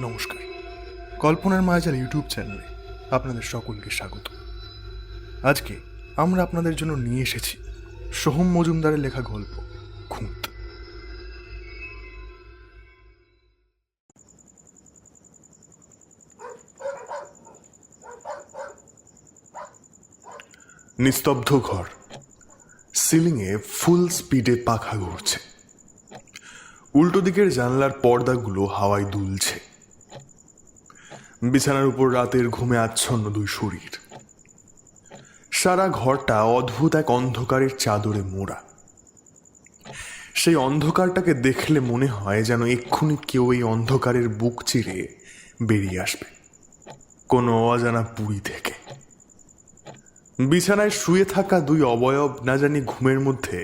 নমস্কার, কল্পনার মায়াজাল ইউটিউব চ্যানেলে আপনাদের সকলকে স্বাগত। আজকে আমরা আপনাদের জন্য নিয়ে এসেছি সোহম মজুমদারের লেখা গল্প খুঁত। নিস্তব্ধ ঘর, সিলিংয়ে ফুল স্পিডে পাখা ঘুরছে, উল্টো দিকের জানলার পর্দাগুলো হাওয়ায় দুলছে। বিছানার উপর রাতের ঘুমে আচ্ছন্ন দুই শরীর। সারা ঘরটা অদ্ভুত এক অন্ধকারের চাদরে মোড়া। সেই অন্ধকারটাকে দেখলে মনে হয় যেন এক্ষুনি কেউ এই অন্ধকারের বুক চিরে বেরিয়ে আসবে কোনো অজানা পুরী থেকে। বিছানায় শুয়ে থাকা দুই অবয়ব না জানি ঘুমের মধ্যে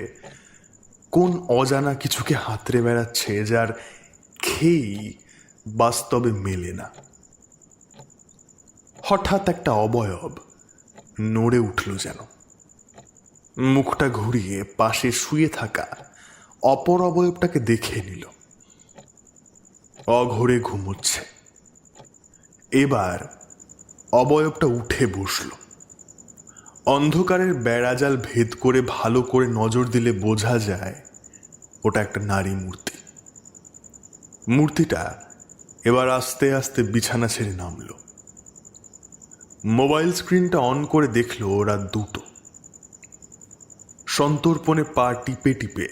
কোন অজানা কিছুকে হাতড়ে বেড়াচ্ছে, যার খেয়েই বাস্তবে মেলে না। হঠাৎ একটা অবয়ব নড়ে উঠল, যেন মুখটা ঘুরিয়ে পাশে শুয়ে থাকা অপর অবয়বটাকে দেখে নিল। অঘোরে ঘুমোচ্ছে। এবার অবয়বটা উঠে বসল। অন্ধকারের বেড়াজাল ভেদ করে ভালো করে নজর দিলে বোঝা যায় ওটা একটা নারী মূর্তি। মূর্তিটা এবার আস্তে আস্তে বিছানা ছেড়ে নামল। মোবাইল স্ক্রিনটা অন করে দেখলো ওরা দুটো। সন্তর্পণে পা টিপে টিপে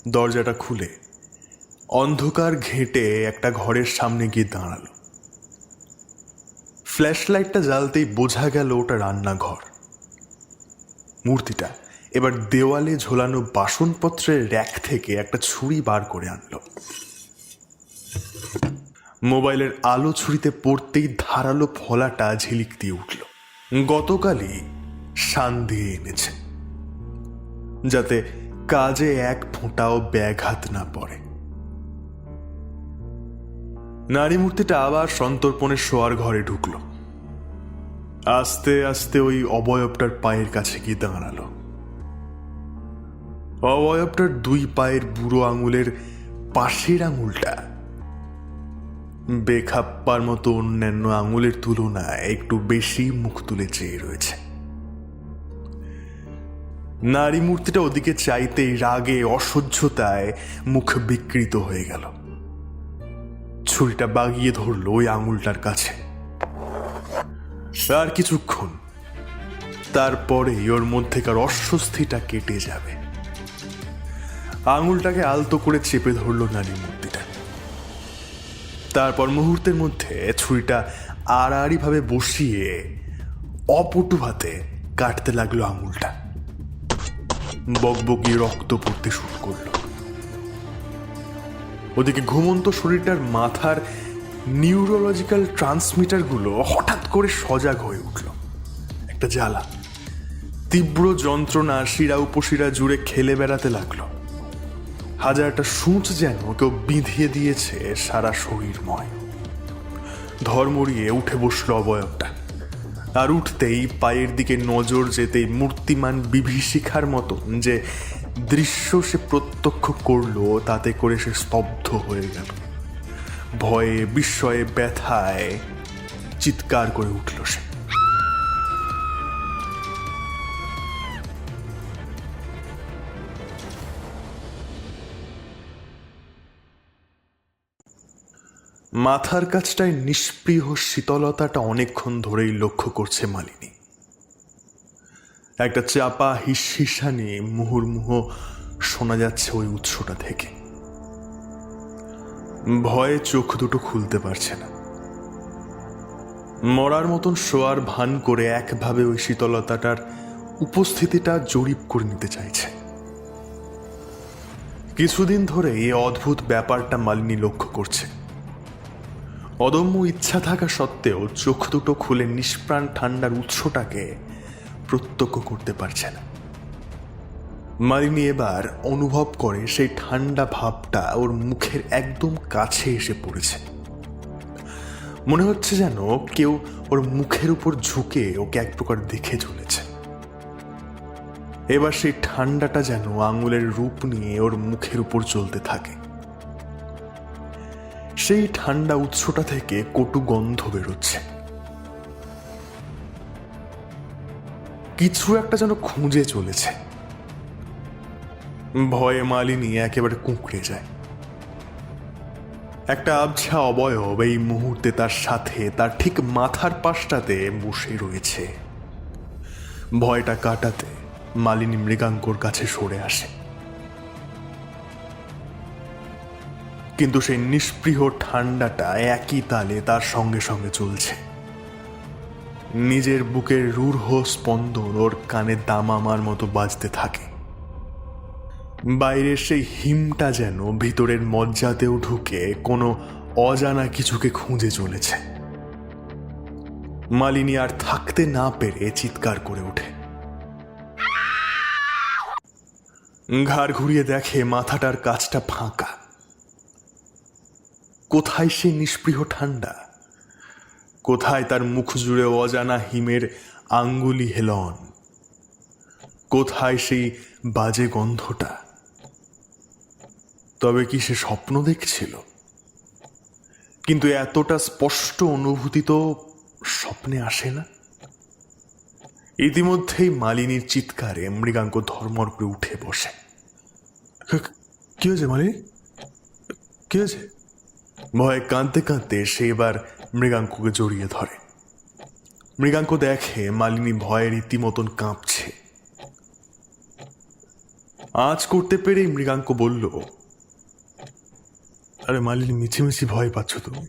দরজাটা খুলে অন্ধকার ঘেঁটে একটা ঘরের সামনে গিয়ে দাঁড়ালো। ফ্ল্যাশ লাইটটা জ্বালতেই বোঝা গেল ওটা রান্নাঘর। মূর্তিটা এবার দেওয়ালে ঝোলানো বাসনপত্রের র্যাক থেকে একটা ছুরি বার করে আনলো। মোবাইলের আলো ছুরিতে পড়তেই ধারালো ফলাটা ঝিলিক দিয়ে উঠল। গতকালই শান দিয়ে এনেছে, যাতে কাজে এক ফোঁটাও ব্যাঘাত না পড়ে। নারী মূর্তিটা আবার সন্তর্পণে শোয়ার ঘরে ঢুকলো। আস্তে আস্তে ওই অবয়বটার পায়ের কাছে গিয়ে দাঁড়ালো। অবয়বটার দুই পায়ের বুড়ো আঙুলের পাশের আঙুলটা বেখাপ্পার মতো অন্যান্য আঙুলের তুলনায় একটু বেশি মুখ তুলে চেয়ে রয়েছে। নারী মূর্তিটা ওদিকে চাইতেই রাগে অসহ্যতায় মুখ বিকৃত হয়ে গেল। ছুরিটা বাগিয়ে ধরল ওই আঙুলটার কাছে। আর কিছুক্ষণ, তারপরেই ওর মধ্যেকার অস্বস্তিটা কেটে যাবে। আঙুলটাকে আলতো করে চেপে ধরল নারী মূর্তিটা। তারপর মুহূর্তের মধ্যে ছুরিটা আড়াআড়ি ভাবে বসিয়ে অপটু হাতে কাটতে লাগলো আঙুলটা। বকবকি রক্ত পড়তে শুরু করলো। ওদিকে ঘুমন্ত শরীরটার মাথার নিউরোলজিক্যাল ট্রান্সমিটারগুলো হঠাৎ করে সজাগ হয়ে উঠল। একটা জ্বালা, তীব্র যন্ত্রণা শিরা উপশিরা জুড়ে খেলে বেড়াতে লাগলো। হাজারটা সূঁচ যেন কেউ বিঁধিয়ে দিয়েছে সারা শরীরময়। ধর্মড়িয়ে উঠে বসল অবয়বটা। আর উঠতেই পায়ের দিকে নজর যেতেই মূর্তিমান বিভীষিকার মতন যে দৃশ্য সে প্রত্যক্ষ করলো, তাতে করে সে স্তব্ধ হয়ে গেল। ভয়ে বিস্ময়ে ব্যথায় চিৎকার করে উঠল সে। মাথার কাছটায় নিষ্পৃহ শীতলতাটা অনেকক্ষণ ধরেই লক্ষ্য করছে মালিনী। একটা চাপা হিসহিসানি মুহুর্মুহ শোনা যাচ্ছে ওই উৎসটা থেকে। ভয়ে চোখ দুটো খুলতে পারছে না। মরার মতন শোয়ার ভান করে একভাবে ওই শীতলতাটার উপস্থিতিটা জরিপ করে নিতে চাইছে। কিছুদিন ধরে এই অদ্ভুত ব্যাপারটা মালিনী লক্ষ্য করছে। অদম্য ইচ্ছা থাকা সত্ত্বেও চোখ দুটো খুলে নিষ্প্রাণ ঠান্ডার উৎসটাকে প্রত্যক্ষ করতে পারছে না। মালিনী এবার অনুভব করে সেই ঠান্ডা ভাবটা ওর মুখের একদম কাছে এসে পড়েছে। মনে হচ্ছে যেন কেউ ওর মুখের উপর ঝুঁকে ওকে এক প্রকার দেখে চলেছে। এবার সেই ঠান্ডাটা যেন আঙুলের রূপ নিয়ে ওর মুখের উপর চলতে থাকে। সেই ঠান্ডা উৎসটা থেকে কটু গন্ধ বেরোচ্ছে। কিছু একটা যেন খুঁজে চলেছে। ভয়ে মালিনী একেবারে কুঁকড়ে যায়। একটা আবছা অবয়ব এই মুহূর্তে তার সাথে, তার ঠিক মাথার পাশটাতে বসে রয়েছে। ভয়টা কাটাতে মালিনী মৃগাঙ্কর কাছে সরে আসে, কিন্তু সেই নিষ্পৃহ ঠান্ডাটা একই তালে তার সঙ্গে সঙ্গে চলছে। নিজের বুকের রূঢ় স্পন্দন ওর কানে দামামার মতো বাজতে থাকে। বাইরের সেই হিমটা যেন ভিতরের মজ্জাতেও ঢুকে কোনো অজানা কিছুকে খুঁজে চলেছে। মালিনী আর থাকতে না পেরে চিৎকার করে ওঠে। ঘাড় ঘুরিয়ে দেখে মাথাটার কাছটা ফাঁকা। কোথায় সেই নিষ্পৃহ ঠান্ডা? কোথায় তার মুখ জুড়ে অজানা হিমের আঙ্গুলি হেলন? কোথায় সেই বাজে গন্ধটা? তবে কি সে স্বপ্ন দেখছিল? কিন্তু এতটা স্পষ্ট অনুভূতি তো স্বপ্নে আসে না। ইতিমধ্যেই মালিনীর চিৎকারে মৃগাঙ্ক ধর্মর করে উঠে বসে। কি হয়েছে মালিনী? কি হয়েছে? ভয়ে কাঁদতে কাঁদতে সে এবার মৃগাঙ্ককে জড়িয়ে ধরে। মৃগাঙ্ক দেখে মালিনী ভয়ে রীতিমতন কাঁপছে। আজ করতে পেরেই মৃগাঙ্ক বলল, আরে মালিনী, মিছিমিছি ভয় পাচ্ছ তুমি।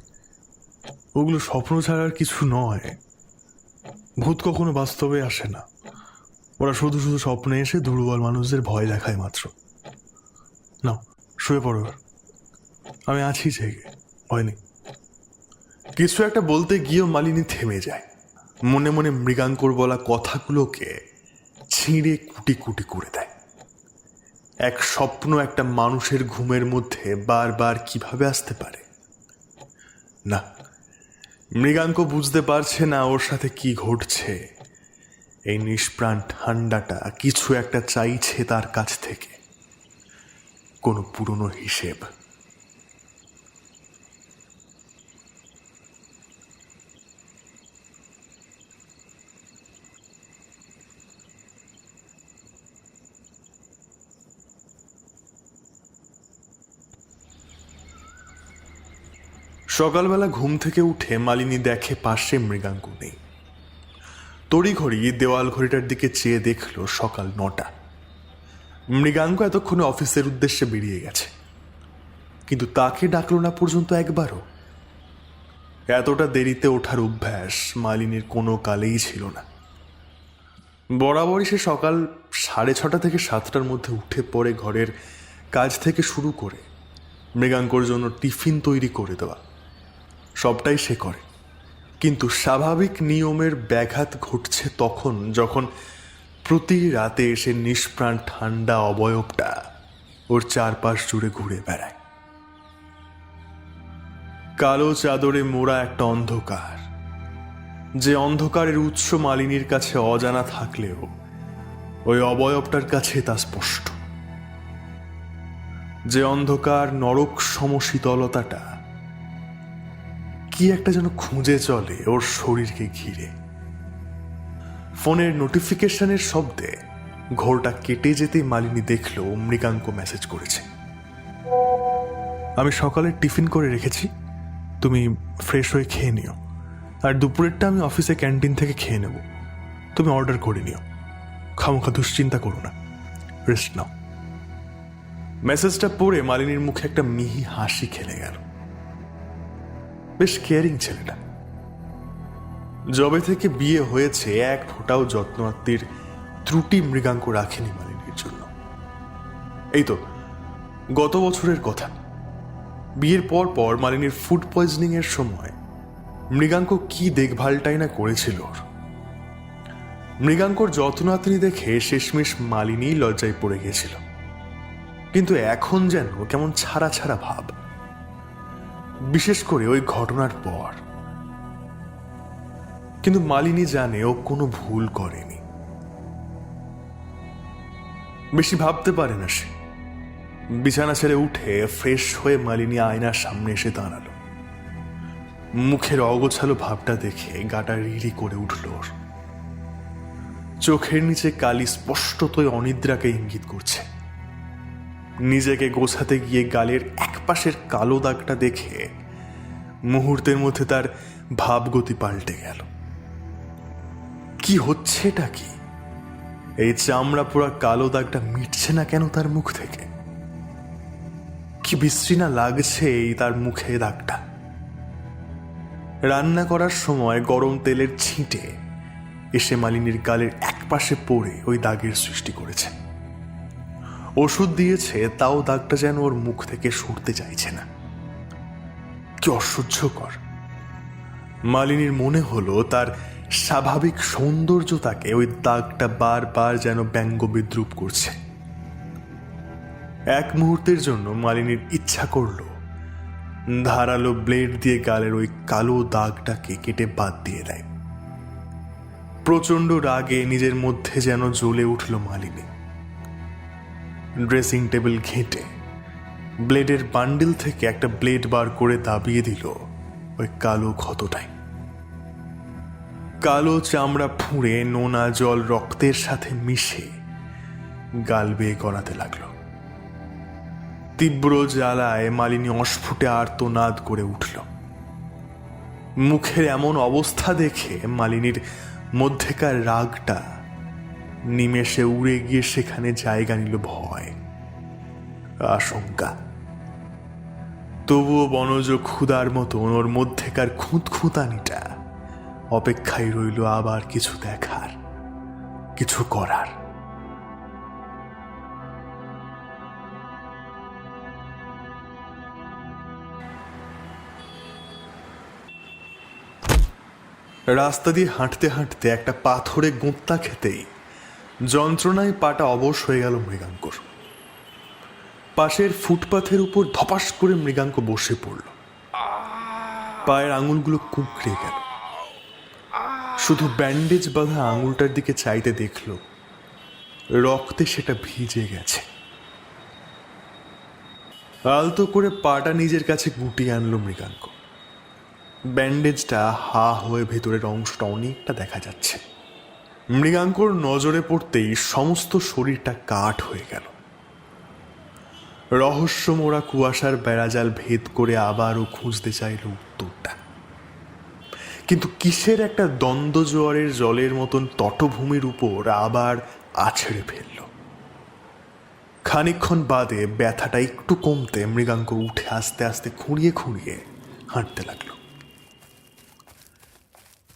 ওগুলো স্বপ্ন ছাড়া আর কিছু নয়। ভূত কখনো বাস্তবে আসে না। ওরা শুধু শুধু স্বপ্নে এসে দুর্বল মানুষদের ভয় দেখায় মাত্র। না, শুয়ে পড়ো, আমি আছি জেগে, ভয় নেই। কিছু একটা বলতে গিয়েও মালিনী থেমে যায়। মনে মনে মৃগাঙ্কর বলা কথাগুলোকে ছিঁড়ে কুটি কুটি করে দেয়। এক স্বপ্ন একটা মানুষের ঘুমের মধ্যে বারবার কিভাবে আসতে পারে? না, মৃগাঙ্ক বুঝতে পারছে না ওর সাথে কি ঘটছে। এই নিষ্প্রাণ ঠান্ডাটা কিছু একটা চাইছে তার কাছ থেকে, কোনো পুরনো হিসেব। সকালবেলা ঘুম থেকে উঠে মালিনী দেখে পাশে মৃগাঙ্ক নেই। তড়িঘড়ি দেওয়াল ঘড়িটার দিকে চেয়ে দেখল সকাল 9টা। মৃগাঙ্ক এতক্ষণে অফিসের উদ্দেশ্যে বেরিয়ে গেছে, কিন্তু তাকে ডাকলো না পর্যন্ত একবারও। এতটা দেরিতে ওঠার অভ্যাস মালিনীর কোনো কালেই ছিল না। বরাবরই সে সকাল 6:30 থেকে 7টার মধ্যে উঠে পড়ে ঘরের কাজ থেকে শুরু করে মৃগাঙ্কর জন্য টিফিন তৈরি করে দেওয়া সবটাই সে করে। কিন্তু স্বাভাবিক নিয়মের ব্যাঘাত ঘটছে তখন, যখন প্রতি রাতে এসে নিষ্প্রাণ ঠান্ডা অবয়বটা ওর চারপাশ জুড়ে ঘুরে বেড়ায়। কালো চাদরে মোড়া একটা অন্ধকার, যে অন্ধকারের উৎস মালিনীর কাছে অজানা থাকলেও ওই অবয়বটার কাছে তা স্পষ্ট। যে অন্ধকার নরক সমশীতলতাটা কি একটা যেন খুঁজে চলে ওর শরীরকে ঘিরে। ফোনের নোটিফিকেশনের শব্দে ঘোরটা কেটে যেতেই মালিনী দেখল মৃগাঙ্ক মেসেজ করেছে, আমি সকালে টিফিন করে রেখেছি, তুমি ফ্রেশ হয়ে খেয়ে নিও। আর দুপুরেরটা আমি অফিসে ক্যান্টিন থেকে খেয়ে নেব, তুমি অর্ডার করে নিও। খামোখা দুশ্চিন্তা করো না, রেস্ট নাও। মেসেজটা পড়ে মালিনীর মুখে একটা মিহি হাসি খেলে গেল। বেশ কেয়ারিং ছেলেটা। যবে থেকে বিয়ে হয়েছে এক ফোঁটাও যত্ন আত্মীর ত্রুটি মৃগাঙ্ক রাখেনি মালিনীর জন্য। এই তো গত বছরের কথা, বিয়ের পর পর মালিনীর ফুড পয়জনিং এর সময় মৃগাঙ্ক কি দেখভালটাই না করেছিল ওর। মৃগাঙ্কর যত্ন আত্মী দেখে শেষমেশ মালিনী লজ্জায় পড়ে গেছিল, কিন্তু এখন যেন কেমন ছাড়া ছাড়া ভাব, বিশেষ করে ওই ঘটনার পর। কিন্তু মালিনী জানে ও কোনো ভুল করেনি। বেশি ভাবতে পারে না সে। বিছানা ছেড়ে উঠে ফ্রেশ হয়ে মালিনী আয়নার সামনে এসে দাঁড়ালো। মুখের অগোছালো ভাবটা দেখে গাটা রিরি করে উঠল ওর। চোখের নিচে কালি স্পষ্টতই অনিদ্রাকে ইঙ্গিত করছে। নিজেকে গোছাতে গিয়ে গালের এক পাশের কালো দাগটা দেখে মুহূর্তের মধ্যে তার ভাবগতি পাল্টে গেল। কি হচ্ছে এটা? কি এই চামড়া পোড়া কালো দাগটা মিটছে না কেন তার মুখ থেকে? কি বিশ্রী না লাগছে এই তার মুখে দাগটা। রান্না করার সময় গরম তেলের ছিটে এসে মালিনীর গালের এক পাশে পড়ে ওই দাগের সৃষ্টি করেছে। ওষুধ দিয়েছে, তাও দাগটা যেন ওর মুখ থেকে সরতে চাইছে না। কি অসহ্যকর। মালিনীর মনে হলো তার স্বাভাবিক সৌন্দর্যতাকে ওই দাগটা বারবার যেন ব্যঙ্গ বিদ্রুপ করছে। এক মুহূর্তের জন্য মালিনীর ইচ্ছা করল ধারালো ব্লেড দিয়ে গালের ওই কালো দাগটাকে কেটে বাদ দিয়ে দেয়। প্রচন্ড রাগে নিজের মধ্যে যেন জ্বলে উঠল মালিনী। ড্রেসিং টেবিল ঘেঁটে ব্লেডের বান্ডিল থেকে একটা ব্লেড বার করে দাবিয়ে দিল ওই কালো ক্ষতটায়। কালো চামড়া ফুঁড়ে নোনা জল রক্তের সাথে মিশে গাল বেয়ে গড়াতে লাগলো। তীব্র জ্বালায় মালিনী অস্ফুটে আর্তনাদ করে উঠল। মুখের এমন অবস্থা দেখে মালিনীর মধ্যেকার রাগটা নিমেষে উড়ে গিয়ে সেখানে জায়গা নিল ভয়, আশঙ্কা। তবুও বনজ ক্ষুধার মতন ওর মধ্যেকার খুঁতখুঁতানিটা অপেক্ষায় রইল আবার কিছু দেখার, কিছু করার। রাস্তা দিয়ে হাঁটতে হাঁটতে একটা পাথরে গোঁত্তা খেতেই যন্ত্রণায় পাটা অবশ হয়ে গেল মৃগাঙ্কর। পাশের ফুটপাথের উপর ধপাস করে মৃগাঙ্ক বসে পড়ল। পায়ের আঙুলগুলো কুঁকড়ে গেল। শুধু ব্যান্ডেজ বাঁধা আঙুলটার দিকে চাইতে দেখল রক্তে সেটা ভিজে গেছে। আলতো করে পাটা নিজের কাছে গুটিয়ে আনলো মৃগাঙ্ক। ব্যান্ডেজটা হা হয়ে ভেতরের অংশটা অনেকটা দেখা যাচ্ছে। মৃগাঙ্কর নজরে পড়তেই সমস্ত শরীরটা কাঠ হয়ে গেল। রহস্যমোড়া কুয়াশার বেড়াজাল ভেদ করে আবারও খুঁজতে চাইল উত্তরটা, কিন্তু কিসের একটা দ্বন্দ্ব জোয়ারের জলের মতন তটভূমির উপর আবার আছড়ে ফেলল। খানিকক্ষণ বাদে ব্যথাটা একটু কমতে মৃগাঙ্ক উঠে আস্তে আস্তে খুঁড়িয়ে খুঁড়িয়ে হাঁটতে লাগলো।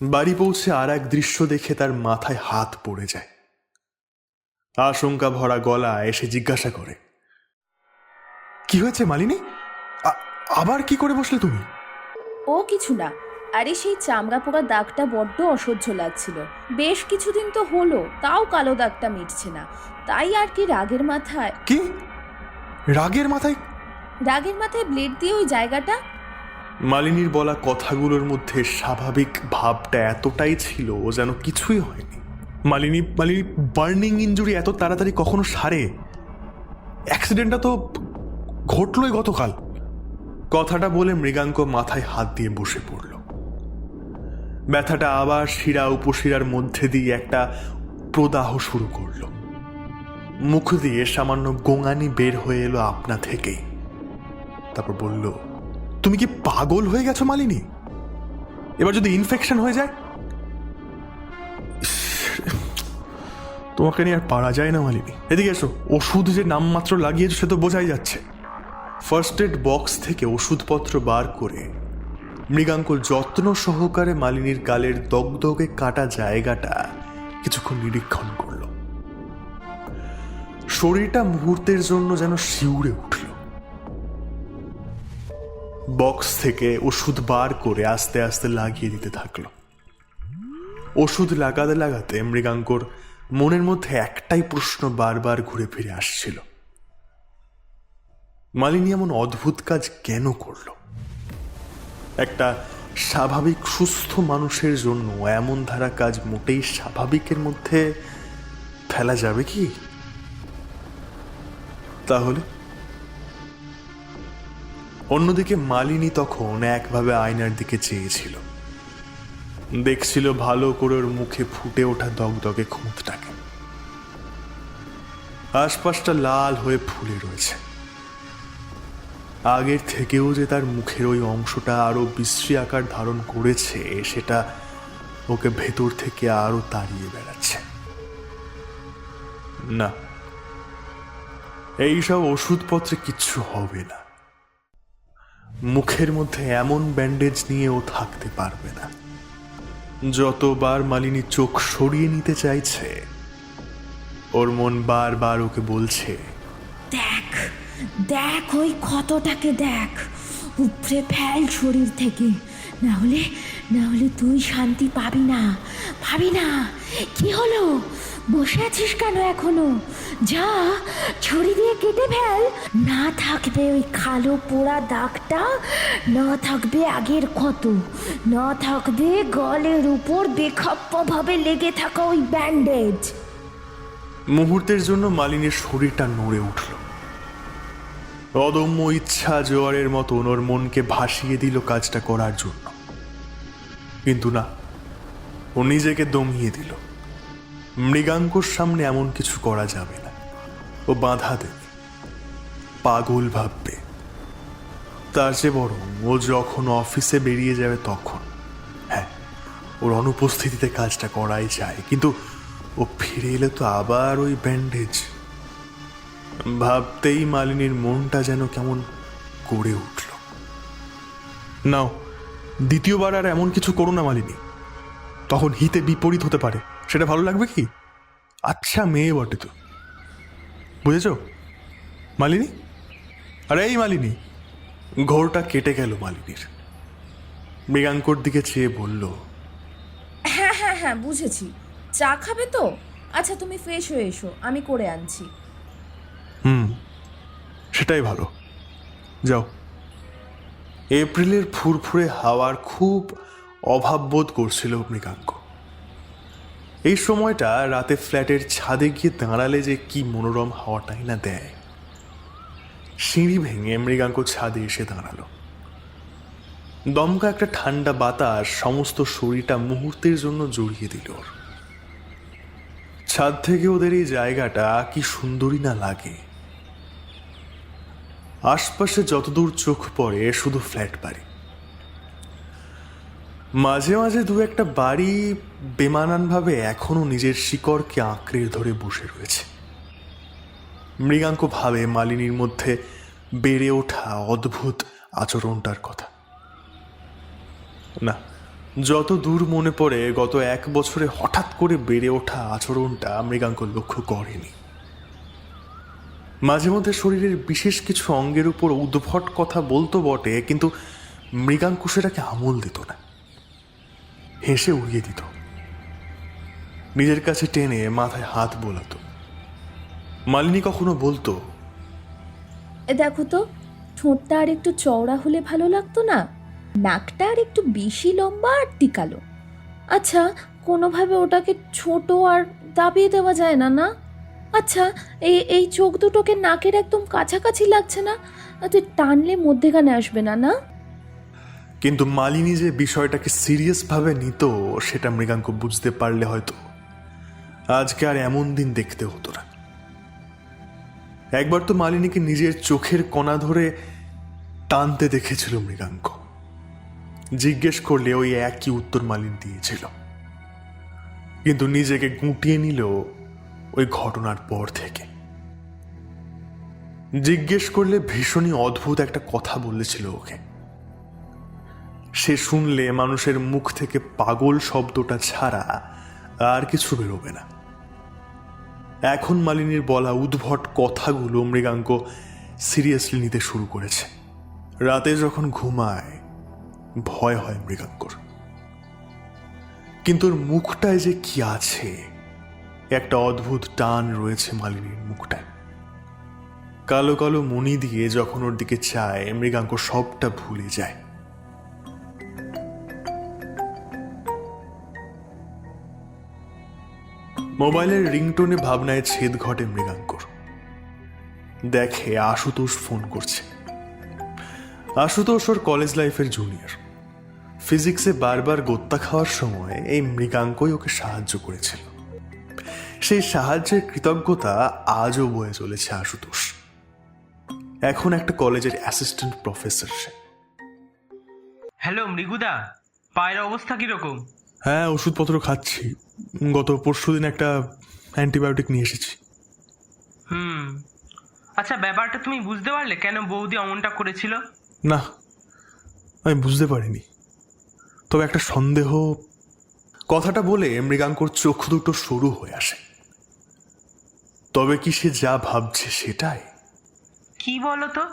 বাড়ি পৌঁছে আর এক দৃশ্য দেখে তার মাথায় হাত পড়ে যায়। আশঙ্কা ভরা গলা এসে জিজ্ঞাসা করে, কি হয়েছে মালিনী? আবার কি করে বসলে তুমি? ও কিছু না, আরে সেই চামড়া পোড়া দাগটা বড্ড অসহ্য লাগছিল। বেশ কিছুদিন তো হলো, তাও কালো দাগটা মিটছে না। তাই আর কি রাগের মাথায়। কি রাগের মাথায়? রাগের মাথায় ব্লেড দিয়ে ওই জায়গাটা। মালিনীর বলা কথাগুলোর মধ্যে স্বাভাবিক ভাবটা এতটাই ছিল যেন কিছুই হয়নি। মালিনী বার্নিং ইনজুরি এত তাড়াতাড়ি কখনো সারে? অ্যাক্সিডেন্টটা তো ঘটলই গতকাল। কথাটা বলে মৃগাঙ্ক মাথায় হাত দিয়ে বসে পড়ল। ব্যথাটা আবার শিরা উপশিরার মধ্যে দিয়ে একটা প্রদাহ শুরু করল। মুখ দিয়ে সামান্য গোঙানি বের হয়ে এলো আপনা থেকেই। তারপর বলল, তুমি কি পাগল হয়ে গেছো মালিনী? এবার যদি ইনফেকশন হয়ে যায়? তোমাকে নিয়ে আর পারা যায় না মালিনী। এদিকে এসো, ওষুধ যে নামমাত্র লাগিয়েছো সে তো বোঝাই যাচ্ছে। ফার্স্ট এড বক্স থেকে ওষুধপত্র বার করে মৃগাঙ্ক যত্ন সহকারে মালিনীর গালের দগদগে কাটা জায়গাটা কিছুক্ষণ নিরীক্ষণ করল। শরীরটা মুহূর্তের জন্য যেন শিউরে উঠল। বক্স থেকে ওষুধ বার করে আস্তে আস্তে লাগিয়ে দিতে থাকলো। ওষুধ লাগাতে লাগাতে মৃগাঙ্কর মনের মধ্যে একটাই প্রশ্ন বারবার ঘুরে ফিরে আসছিল, মালিনী এমন অদ্ভুত কাজ কেন করল? একটা স্বাভাবিক সুস্থ মানুষের জন্য এমন ধারা কাজ মোটেই স্বাভাবিকের মধ্যে ফেলা যাবে কি? তাহলে অন্যদিকে মালিনী তখন একভাবে আয়নার দিকে চেয়েছিল, দেখছিল ভালো করে ওর মুখে ফুটে ওঠা দগদগে খুঁতটাকে। আশপাশটা লাল হয়ে ফুলে রয়েছে। আগের থেকেও যে তার মুখের ওই অংশটা আরো বিশ্রী আকার ধারণ করেছে সেটা ওকে ভেতর থেকে আরো তাড়িয়ে বেড়াচ্ছে। না, এইসব ওষুধপত্রে কিচ্ছু হবে না। মুখের মধ্যে এমন ব্যান্ডেজ নিয়ে ও থাকতে পারবে না। যতবার মালিনী চোখ সরিয়ে নিতে চাইছে, ওর মন বারবার ওকে বলছে, দেখ দেখ ওই ক্ষতটাকে দেখ, উপড়ে ফেল শরীর থেকে, না হলে তুই শান্তি পাবি না। কি হলো, বসে আছিস কেন এখনো? যা, ছুরি দিয়ে কেটে ফেল। না থাকবে ওই কালো পোড়া দাগটা, না থাকবে আগের ক্ষত, না থাকবে গলের উপর বেখাপ্পাভাবে লেগে থাকা ওই ব্যান্ডেজ। মুহূর্তের জন্য মালিনীর শরীরটা নড়ে উঠল। অদম্য ইচ্ছা জোয়ারের মতন ওর মনকে ভাসিয়ে দিল কাজটা করার জন্য। কিন্তু না, ও নিজেকে দমিয়ে দিল। মৃগাঙ্কর সামনে এমন কিছু করা যাবে না। ও বাধা দেবে, পাগল ভাববে। তার চেয়ে বরং ও যখন অফিসে বেরিয়ে যাবে তখন, হ্যাঁ, ওর অনুপস্থিতিতে কাজটা করাই যায়। কিন্তু ও ফিরে এলে তো আবার ওই ব্যান্ডেজ। ভাবতেই মালিনীর মনটা যেন কেমন করে উঠল। নাও, দ্বিতীয়বার আর এমন কিছু করো না মালিনী, তখন হিতে বিপরীত হতে পারে। সেটা ভালো লাগবে কি? আচ্ছা মেয়ে বটে তো, বুঝেছ মালিনী? আরে এই মালিনী! ঘোরটা কেটে গেল মালিনীর। মৃগাঙ্কর দিকে চেয়ে বলল, হ্যাঁ হ্যাঁ হ্যাঁ, বুঝেছি। চা খাবে তো? আচ্ছা, তুমি ফ্রেশ হয়ে এসো, আমি করে আনছি। সেটাই ভালো, যাও। এপ্রিলের ফুরফুরে হাওয়ার খুব অভাব বোধ করছিল মৃগাঙ্ক। এই সময়টা রাতে ফ্ল্যাটের ছাদে গিয়ে দাঁড়ালে যে কি মনোরম হাওয়াটাই না দেয়। সিঁড়ি ভেঙে মৃগাঙ্ক ছাদে এসে দাঁড়ালো। দমকা একটা ঠান্ডা বাতাস সমস্ত শরীরটা মুহূর্তের জন্য জড়িয়ে দিল ওর। ছাদ থেকে ওদের এই জায়গাটা কি সুন্দরই না লাগে। আশপাশে যতদূর চোখ পড়ে শুধু ফ্ল্যাট বাড়ি। মাঝে মাঝে দু একটা বাড়ি বেমানানভাবে এখনো নিজের শিকড়কে আঁকড়ে ধরে বসে রয়েছে। মৃগাঙ্ক ভাবে মালিনীর মধ্যে বেড়ে ওঠা অদ্ভুত আচরণটার কথা। না, যত দূর মনে পড়ে গত 1 বছরে হঠাৎ করে বেড়ে ওঠা আচরণটা মৃগাঙ্ক লক্ষ্য করেনি। মাঝে মধ্যে শরীরের বিশেষ কিছু অঙ্গের উপর উদ্ভট কথা বলতো বটে, কিন্তু মৃগাঙ্ক সেটাকে আমল দিত না, হেসে উড়িয়ে দিত। নিজের কাছে টেনে মাথায় হাত বোলাতো। মালিনী কখনো বলতো, দেখো তো, ঠোঁটটা আর একটু চওড়া হলে ভালো লাগতো না? নাকটা আর একটু বেশি লম্বা আর টিকালো। আচ্ছা, কোনোভাবে ওটাকে ছোট আর দাবিয়ে দেওয়া যায় না? না, আচ্ছা, এই চোখ দুটোকে নাকের একদম কাছাকাছি লাগছে না? তুই টানলে মধ্যেখানে আসবে না? না, কিন্তু মালিনী যে বিষয়টাকে সিরিয়াস ভাবে নিত সেটা মৃগাঙ্ক বুঝতে পারলে হয়তো আজকে আর এমন দিন দেখতে হতো না। একবার তো মালিনীকে নিজের চোখের কণা ধরে টানতে দেখেছিল মৃগাঙ্ক। জিজ্ঞেস করলে ওই একই উত্তর মালিনী দিয়েছিল, কিন্তু নিজেকে গুটিয়ে নিল ওই ঘটনার পর থেকে। জিজ্ঞেস করলে ভীষণই অদ্ভুত একটা কথা বলেছিল ওকে। সে শুনলে মানুষের মুখ থেকে পাগল শব্দটা ছাড়া আর কিছু বেরোবে না। এখন মালিনীর বলা উদ্ভট কথাগুলো মৃগাঙ্ক সিরিয়াসলি নিতে শুরু করেছে। রাতে যখন ঘুমায় ভয় হয় মৃগাঙ্কর। কিন্তু ওর মুখটায় যে কি আছে, একটা অদ্ভুত টান রয়েছে মালিনীর মুখটায়। কালো কালো মনি দিয়ে যখন ওর দিকে চায় মৃগাঙ্ক সবটা ভুলে যায়। মোবাইলের রিংটোনে ভাবনায় ছেদ ঘটে মৃগাঙ্কর। দেখে আশুতোষ ফোন করছে। আশুতোষ ওর কলেজ লাইফের জুনিয়র। ফিজিক্সে বারবার গোত্তা খাওয়ার সময় এই মৃগাঙ্কই ওকে সাহায্য করেছিল। সেই সাহায্যের কৃতজ্ঞতা আজও বয়ে চলেছে আশুতোষ। এখন একটা কলেজের অ্যাসিস্ট্যান্ট প্রফেসর সে। হ্যালো মৃগুদা, পায়ের অবস্থা কিরকম? হ্যাঁ, ওষুধপত্র খাচ্ছি। গত পরশুদিন একটা অ্যান্টিবায়োটিক নিয়ে এসেছি। আচ্ছা, ব্যাপারটা তুমি বুঝতে পারলে কেন বৌদি অমনটা করেছিল? না, আমি বুঝতে পারিনি, তবে একটা সন্দেহ। কথাটা বলে মৃগাঙ্কর চোখ দুটো সরু হয়ে আসে। তবে কি সে যা ভাবছে সেটাই? কি বলো তো?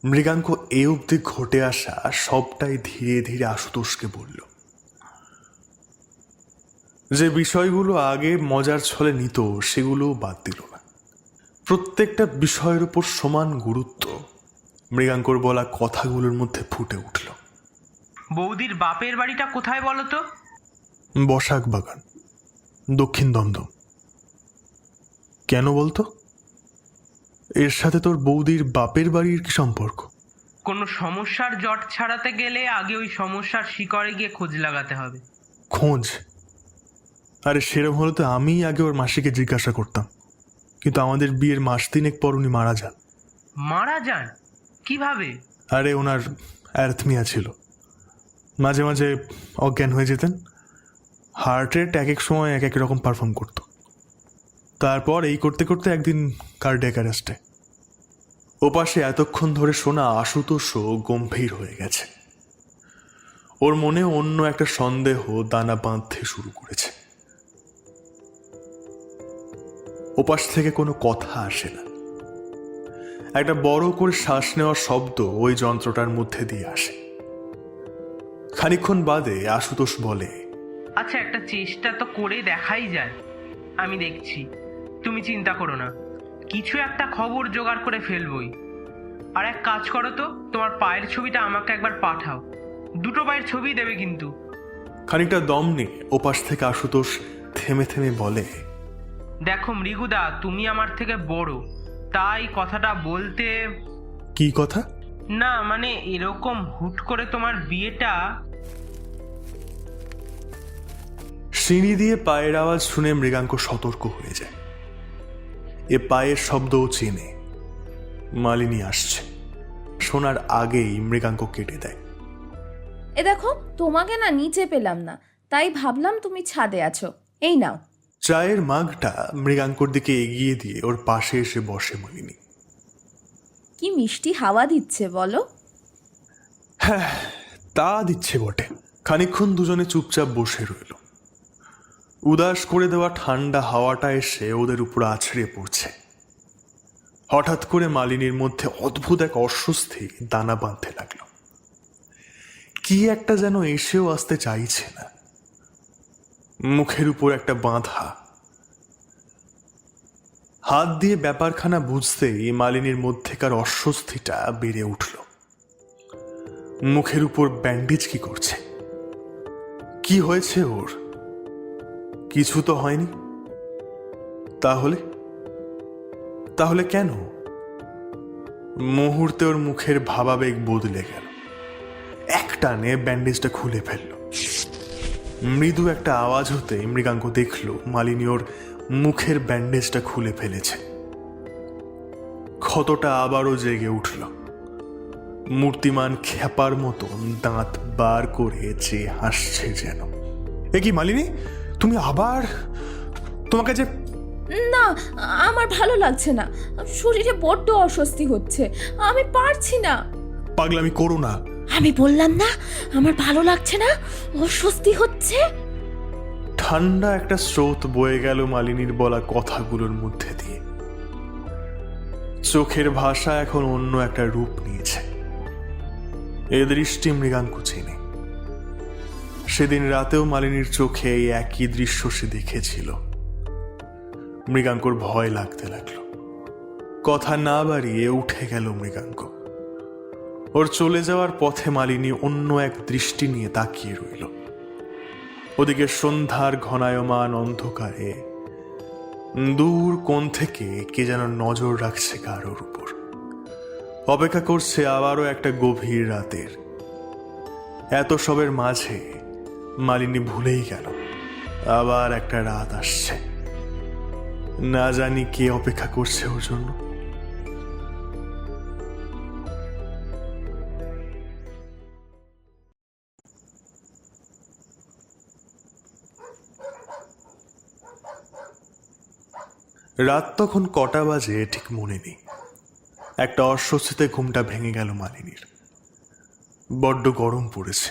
মৃগাঙ্ক এ অবধি ঘটে আসা সবটাই ধীরে ধীরে আশুতোষকে বলল। যে বিষয়গুলো আগে মজার ছলে নিত সেগুলো বাদ দিল না। প্রত্যেকটা বিষয়ের উপর সমান গুরুত্ব মৃগাঙ্কর বলা কথাগুলোর মধ্যে ফুটে উঠল। বৌদির বাপের বাড়িটা কোথায় বলো তো? বসাক বাগান, দক্ষিণ দমদম। কেন বলতো? এর সাথে তোর বৌদির বাপের বাড়ির কি সম্পর্ক? কোনো সমস্যার জট ছাড়াতে গেলে আগে ওই সমস্যার শিকড়ে গিয়ে খোঁজ লাগাতে হবে। খোঁজ? আরে সেরকম হলে তো আমি আগে ওর মাসিকে জিজ্ঞাসা করতাম, কিন্তু আমাদের বিয়ের মাস 3 পর উনি মারা যান। মারা যান? কিভাবে? আরে ওনার অ্যারথমিয়া ছিল, মাঝে মাঝে অজ্ঞান হয়ে যেতেন। হার্ট রেট এক এক সময় এক এক রকম পারফর্ম করত। তারপর এই করতে করতে একদিন কার্ডিয়াক অ্যারেস্টে। ওপাশে এতক্ষণ ধরে শোনা আশুতোষও গম্ভীর হয়ে গেছে। ওর মনে অন্য একটা সন্দেহ দানা বাঁধতে শুরু করেছে। ওপাশ থেকে কোনো কথা আসে না। একটা বড় করে শ্বাস নেওয়ার শব্দ ওই যন্ত্রটার মধ্যে দিয়ে আসে। খানিকক্ষণ বাদে আশুতোষ বলে, আচ্ছা, একটা চেষ্টা তো করে দেখাই যায়। আমি দেখছি, তুমি চিন্তা করো না, কিছু একটা খবর জোগাড় করে ফেলবই। আর এক কাজ করো তো, তোমার পায়ের ছবিটা আমাকে একবার পাঠাও। 2টো পায়ের ছবি দেবে কিন্তু। খানিকটা দম নিয়ে ওপাশ থেকে আশুতোষ থেমে থেমে বলে, দেখো মৃগুদা, তুমি আমার থেকে বড়, তাই কথাটা বলতে। কি কথা? না মানে এরকম হুট করে তোমার বিয়েটা। সিঁড়ি দিয়ে পায়ের আওয়াজ শুনে মৃগাঙ্ক সতর্ক হয়ে যায়। এ পায়ের শব্দও চেনে। মালিনী আসছে। শোনার আগেই মৃগাঙ্ক কেটে দেয়। এ দেখো, তোমাকে না নিচে পেলাম না, তাই ভাবলাম তুমি ছাদে আছো। এই নাও। চায়ের মাগটা মৃগাঙ্কর দিকে এগিয়ে দিয়ে ওর পাশে এসে বসে মালিনী। কি মিষ্টি হাওয়া দিচ্ছে বলো। হ্যাঁ, তা দিচ্ছে বটে। খানিকক্ষণ দুজনে চুপচাপ বসে রইল। উদাস করে দেওয়া ঠান্ডা হাওয়াটা এসে ওদের উপর আছড়ে পড়ছে। হঠাৎ করে মালিনীর মধ্যে অদ্ভুত এক অস্বস্তি দানা বাঁধতে লাগলো। কি একটা যেন এসেও আসতে চাইছে না। মুখের উপর একটা বাঁধা। হাত দিয়ে ব্যাপারখানা বুঝতেই মালিনীর মধ্যেকার অস্বস্তিটা বেড়ে উঠল। মুখের উপর ব্যান্ডেজ কি করছে? কি হয়েছে ওর? কিছু তো হয়নি। তাহলে কেন? মুহূর্তে ওর মুখের ভাবাবেগ বদলে গেল। একটানে ব্যান্ডেজটা খুলে ফেলল। মৃদু একটা আওয়াজ হতে মৃগাঙ্ক দেখল মালিনী ওর মুখের ব্যান্ডেজটা খুলে ফেলেছে। ক্ষতটা আবারও জেগে উঠল। মূর্তিমান খেপার মতন দাঁত বার করে যে হাসছে যেন। এ কি মালিনী, তুমি আবার? তোমাকে যে। না, আমার ভালো লাগছে না, শরীরে বড্ড অস্বস্তি হচ্ছে, আমি পারছি না। পাগলামি করো না। আমি বললাম না আমার ভালো লাগছে না, অস্বস্তি হচ্ছে। ঠান্ডা একটা স্রোত বয়ে গেল মালিনীর বলা কথাগুলোর মধ্যে দিয়ে। চোখের ভাষা এখন অন্য একটা রূপ নিয়েছে। এ দৃষ্টি মৃগাঙ্ক চেনে। সেদিন রাতেও মালিনীর চোখে এই একই দৃশ্য সে দেখেছিল। মৃগাঙ্কর ভয় লাগতে লাগলো। কথা না বাড়িয়ে উঠে গেল মৃগাঙ্ক। ওর চলে যাওয়ার পথে মালিনী অন্য এক দৃষ্টি নিয়ে তাকিয়ে রইল। ওদিকে সন্ধ্যার ঘনায়মান অন্ধকারে দূর কোণ থেকে কে যেন নজর রাখছে কারোর উপর। অপেক্ষা করছে আবারও একটা গভীর রাতের। এত সবের মাঝে মালিনী ভুলেই গেল আবার একটা রাত আসছে। না জানি কে অপেক্ষা করছে ওর জন্য। রাত তখন কটা বাজে ঠিক মনে নেই। একটা অস্বস্তিতে ঘুমটা ভেঙে গেল মালিনীর। বড্ড গরম পড়েছে।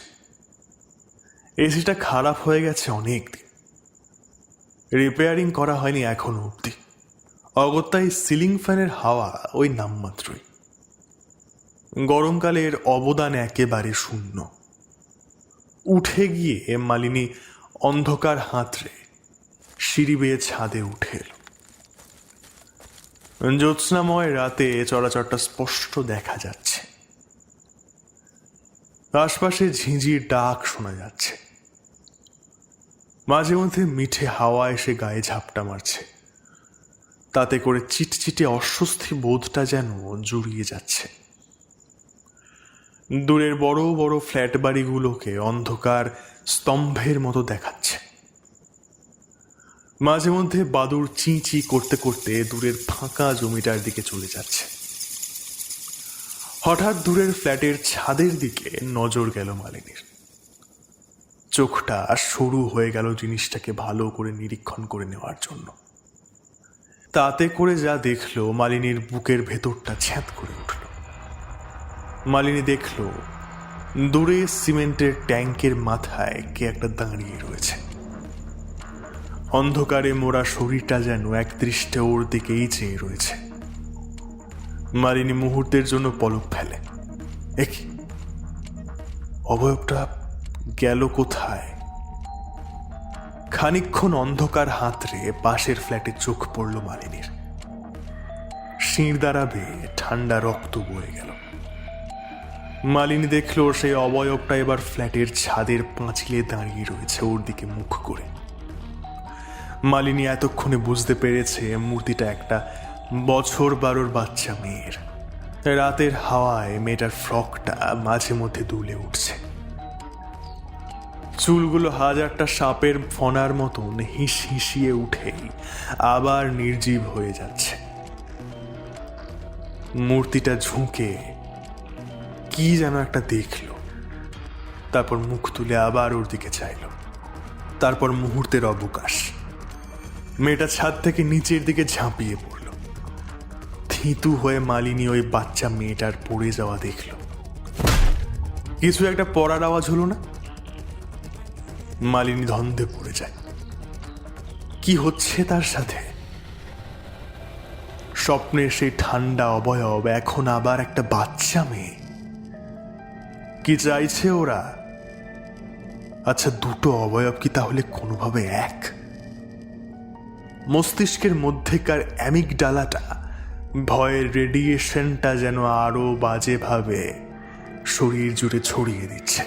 এসিটা খারাপ হয়ে গেছে অনেক দিন, রিপেয়ারিং করা হয়নি এখনো অবধি। অগত্যাই সিলিং ফ্যানের হাওয়া ওই নামমাত্রই। গরমকালের অবদান একেবারে শূন্য। উঠে গিয়ে মালিনী অন্ধকার হাতড়ে সিঁড়ি বেয়ে ছাদে উঠে এলো। জ্যোৎস্নাময় রাতে চলাচলটা স্পষ্ট দেখা যাচ্ছে। আশপাশে ঝিঁঝির ডাক শোনা যাচ্ছে। মাঝে মধ্যে মিঠে হাওয়া এসে গায়ে ঝাপটা মারছে। তাতে করে চিটচিটে অস্বস্তি বোধটা যেন জুড়িয়ে যাচ্ছে। দূরের বড় বড় ফ্ল্যাট বাড়িগুলোকে অন্ধকার স্তম্ভের মতো দেখাচ্ছে। মাঝে মধ্যে বাদুড় চি চি করতে করতে দূরের ফাঁকা জমিটার দিকে চলে যাচ্ছে। হঠাৎ দূরের ফ্ল্যাটের ছাদের দিকে নজর গেল মালিনীর। চোখটা সরু হয়ে গেল জিনিসটাকে ভালো করে নিরীক্ষণ করে নেওয়ার জন্য। তাতে করে যা দেখলো, মালিনীর বুকের ভেতরটা ছ্যাঁত করে উঠল। মালিনী দেখল দূরে সিমেন্টের ট্যাঙ্কের মাথায় কে একটা দাঁড়িয়ে রয়েছে। অন্ধকারে মোড়া শরীরটা যেন একদৃষ্টে ওর দিকেই চেয়ে রয়েছে। মালিনী মুহূর্তের জন্য পলক ফেলে। একই অবয়বটা গেল কোথায়? খানিকক্ষণ অন্ধকার হাতড়ে পাশের ফ্ল্যাটে চোখ পড়ল মালিনীর। শির দ্বারা বেয়ে ঠান্ডা রক্ত বয়ে গেল। মালিনী দেখল সেই অবয়বটা এবার ফ্ল্যাটের ছাদের পাঁচিলে দাঁড়িয়ে রয়েছে ওর দিকে মুখ করে। মালিনী এতক্ষণে বুঝতে পেরেছে মূর্তিটা একটা বছর 12 বাচ্চা মেয়ের। রাতের হাওয়ায় মেয়েটার ফ্রকটা মাঝে মধ্যে দুলে উঠছে। চুলগুলো হাজারটা সাপের ফনার মতন হিস হিসিয়ে উঠেই আবার নির্জীব হয়ে যাচ্ছে। মূর্তিটা ঝুঁকে কি যেন একটা দেখল, তারপর মুখ তুলে আবার ওর দিকে চাইল। তারপর মুহূর্তের অবকাশ, মেয়েটা ছাদ থেকে নিচের দিকে ঝাঁপিয়ে পড়ল। থিতু হয়ে মালিনী ওই বাচ্চা মেয়েটার পড়ে যাওয়া দেখল। কিছু একটা পড়ার আওয়াজ হলো না? মালিনী ধন্দে পড়ে যায়। কি হচ্ছে তার সাথে? স্বপ্নের সেই ঠান্ডা অবয়ব এখন আবার একটা বাচ্চা মেয়ে। কি চাইছে ওরা? আচ্ছা, দুটো অবয়ব কি তাহলে কোনোভাবে এক? মস্তিষ্কের মধ্যেকার অ্যামিগডালাটা ভয়ের রেডিয়েশনটা যেন আরো বাজেভাবে শরীর জুড়ে ছড়িয়ে দিচ্ছে।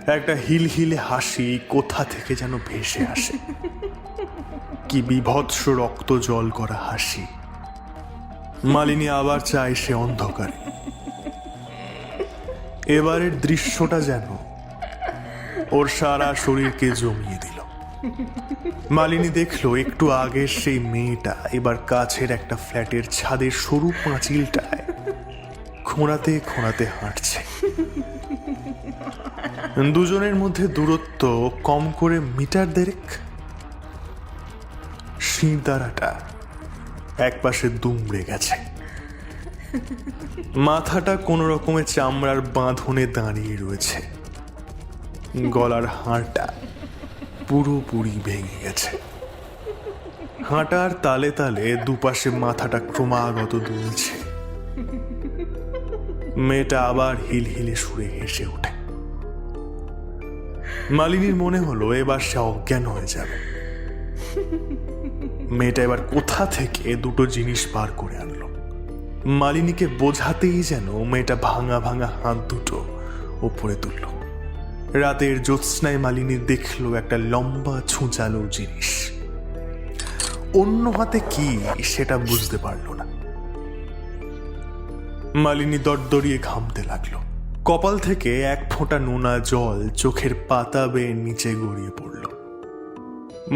একটা হিলহিলে হাসি কোথা থেকে যেন ভেসে আসে। কি বিভৎস রক্ত জল করা হাসি। মালিনী আবার চায় সে অন্ধকারে। এবারের দৃশ্যটা যেন ওর সারা শরীরকে জমিয়ে দিল। মালিনী দেখলো একটু আগে সেই মেয়েটা এবার কাছের একটা ফ্ল্যাটের ছাদের সরু পাঁচিলটায় খোঁড়াতে খোঁড়াতে হাঁটছে। দুজনের মধ্যে দূরত্ব কম করে মিটার 1.5। শিরদাঁড়াটা একপাশে দুমড়ে গেছে। মাথাটা কোন রকমের চামড়ার বাঁধনে দাঁড়িয়ে রয়েছে। গলার হাড়টা পুরোপুরি ভেঙে গেছে। হাঁটার তালে তালে দুপাশে মাথাটা ক্রমাগত দুলছে। মেয়েটা আবার হিলহিলে সুরে হেসে ওঠে। মালিনীর মনে হলো এবার সে অজ্ঞান হয়ে যাবে। মেয়েটা এবার কোথা থেকে দুটো জিনিস বার করে আনলো। মালিনীকে বোঝাতেই যেন মেয়েটা ভাঙা ভাঙা হাত দুটো উপরে তুলল। রাতের জ্যোৎস্নায় মালিনী দেখলো একটা লম্বা ছুঁচালো জিনিস। অন্য হাতে কি সেটা বুঝতে পারল না। মালিনী দরদরিয়ে ঘামতে লাগলো। কপাল থেকে এক ফোঁটা নোনা জল চোখের পাতা বেয়ে নিচে গড়িয়ে পড়ল।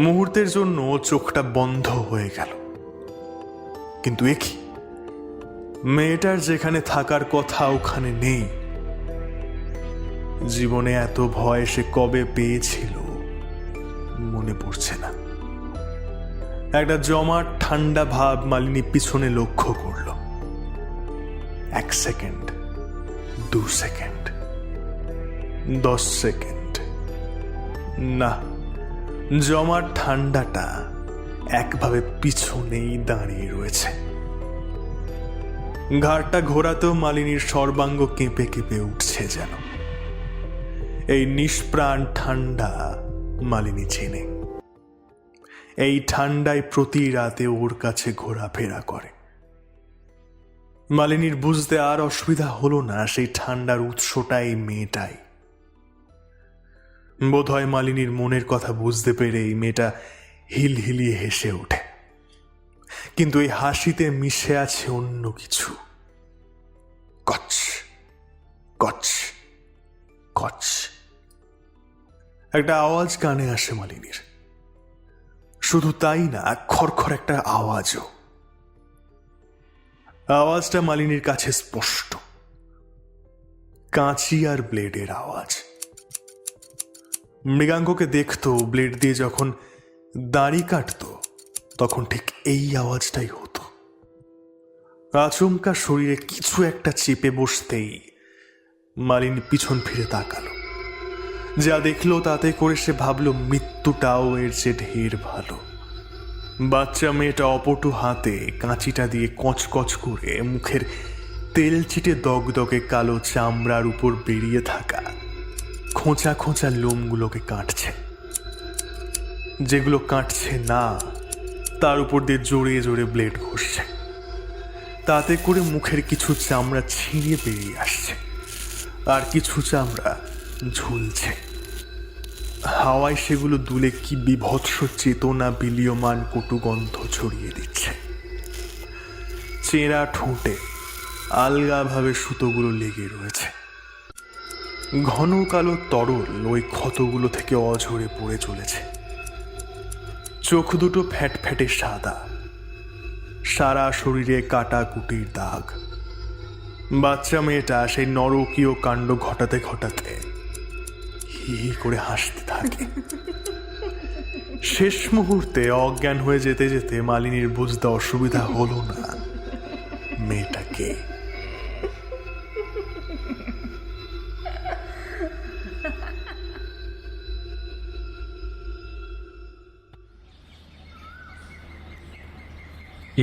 মুহূর্তের জন্য চোখটা বন্ধ হয়ে গেল। কিন্তু এ কি, মেয়েটার যেখানে থাকার কথা ওখানে নেই। জীবনে এত ভয় সে কবে পেয়েছিল মনে পড়ছে না। একটা জমাট ঠান্ডা ভাব মালিনী পিছনে লক্ষ্য করল। 1 সেকেন্ড, 2 সেকেন্ড, 10 সেকেন্ড, না, জমাট ঠান্ডাটা একভাবে পিছনেই দাঁড়িয়ে রয়েছে। ঘাড়টা ঘোরাতেও মালিনীর সর্বাঙ্গ কেঁপে কেঁপে উঠছে যেন। এই নিষ্প্রাণ ঠান্ডা মালিনী চেনে। এই ঠান্ডায় প্রতি রাতে ওর কাছে ঘোরাফেরা করে। মালিনীর বুঝতে আর অসুবিধা হলো না সেই ঠান্ডার উৎসটা এই মেয়েটাই। বোধহয় মালিনীর মনের কথা বুঝতে পেরে এই মেয়েটা হিল হিলিয়ে হেসে ওঠে। কিন্তু এই হাসিতে মিশে আছে অন্য কিছু। কচ কচ কচ একটা আওয়াজ কানে আসে মালিনীর। শুধু তাই না, খরখর একটা আওয়াজও। আওয়াজটা মালিনীর কাছে স্পষ্ট। কাঁচি আর ব্লেডের আওয়াজ। মৃগাঙ্ককে দেখতো ব্লেড দিয়ে যখন দাড়ি কাটতো তখন ঠিক এই আওয়াজটাই হতো। আচমকা শরীরে কিছু একটা চেপে বসতেই মালিনী পিছন ফিরে তাকালো। যা দেখলো তাতে করে সে ভাবল মৃত্যুটাও এর চেয়ে ঢের ভালো। বাচ্চা মেয়েটা অপটু হাতে কাঁচিটা দিয়ে কচকচ করে মুখের তেল চিটে দগদগে কালো চামড়ার উপর বেরিয়ে থাকা খোঁচা খোঁচা লোমগুলোকে কাটছে। যেগুলো কাটছে না তার উপর দিয়ে জোরে জোরে ব্লেড ঘষছে। তাতে করে মুখের কিছু চামড়া ছিঁড়ে বেরিয়ে আসছে, আর কিছু চামড়া ঝুলছে। হাওয়ায় সেগুলো দুলে কি বিভৎস চেতনা বিলীয়মান কটুগন্ধ ছড়িয়ে দিচ্ছে। চেরা ঠোঁটে আলগাভাবে সুতোগুলো লেগে রয়েছে। ঘন কালো তরল ওই ক্ষতগুলো থেকে অঝরে পড়ে চলেছে। চোখ দুটো ফ্যাট ফ্যাটে সাদা, সারা শরীরে কাটাকুটির দাগ। বাচ্চা মেয়েটা সেই নরকীয় কাণ্ড ঘটাতে ঘটাতে হি হি করে হাসতে থাকে। শেষ মুহূর্তে অজ্ঞান হয়ে যেতে যেতে মালিনীর বুঝতে অসুবিধা হলো না মেয়েটাকে।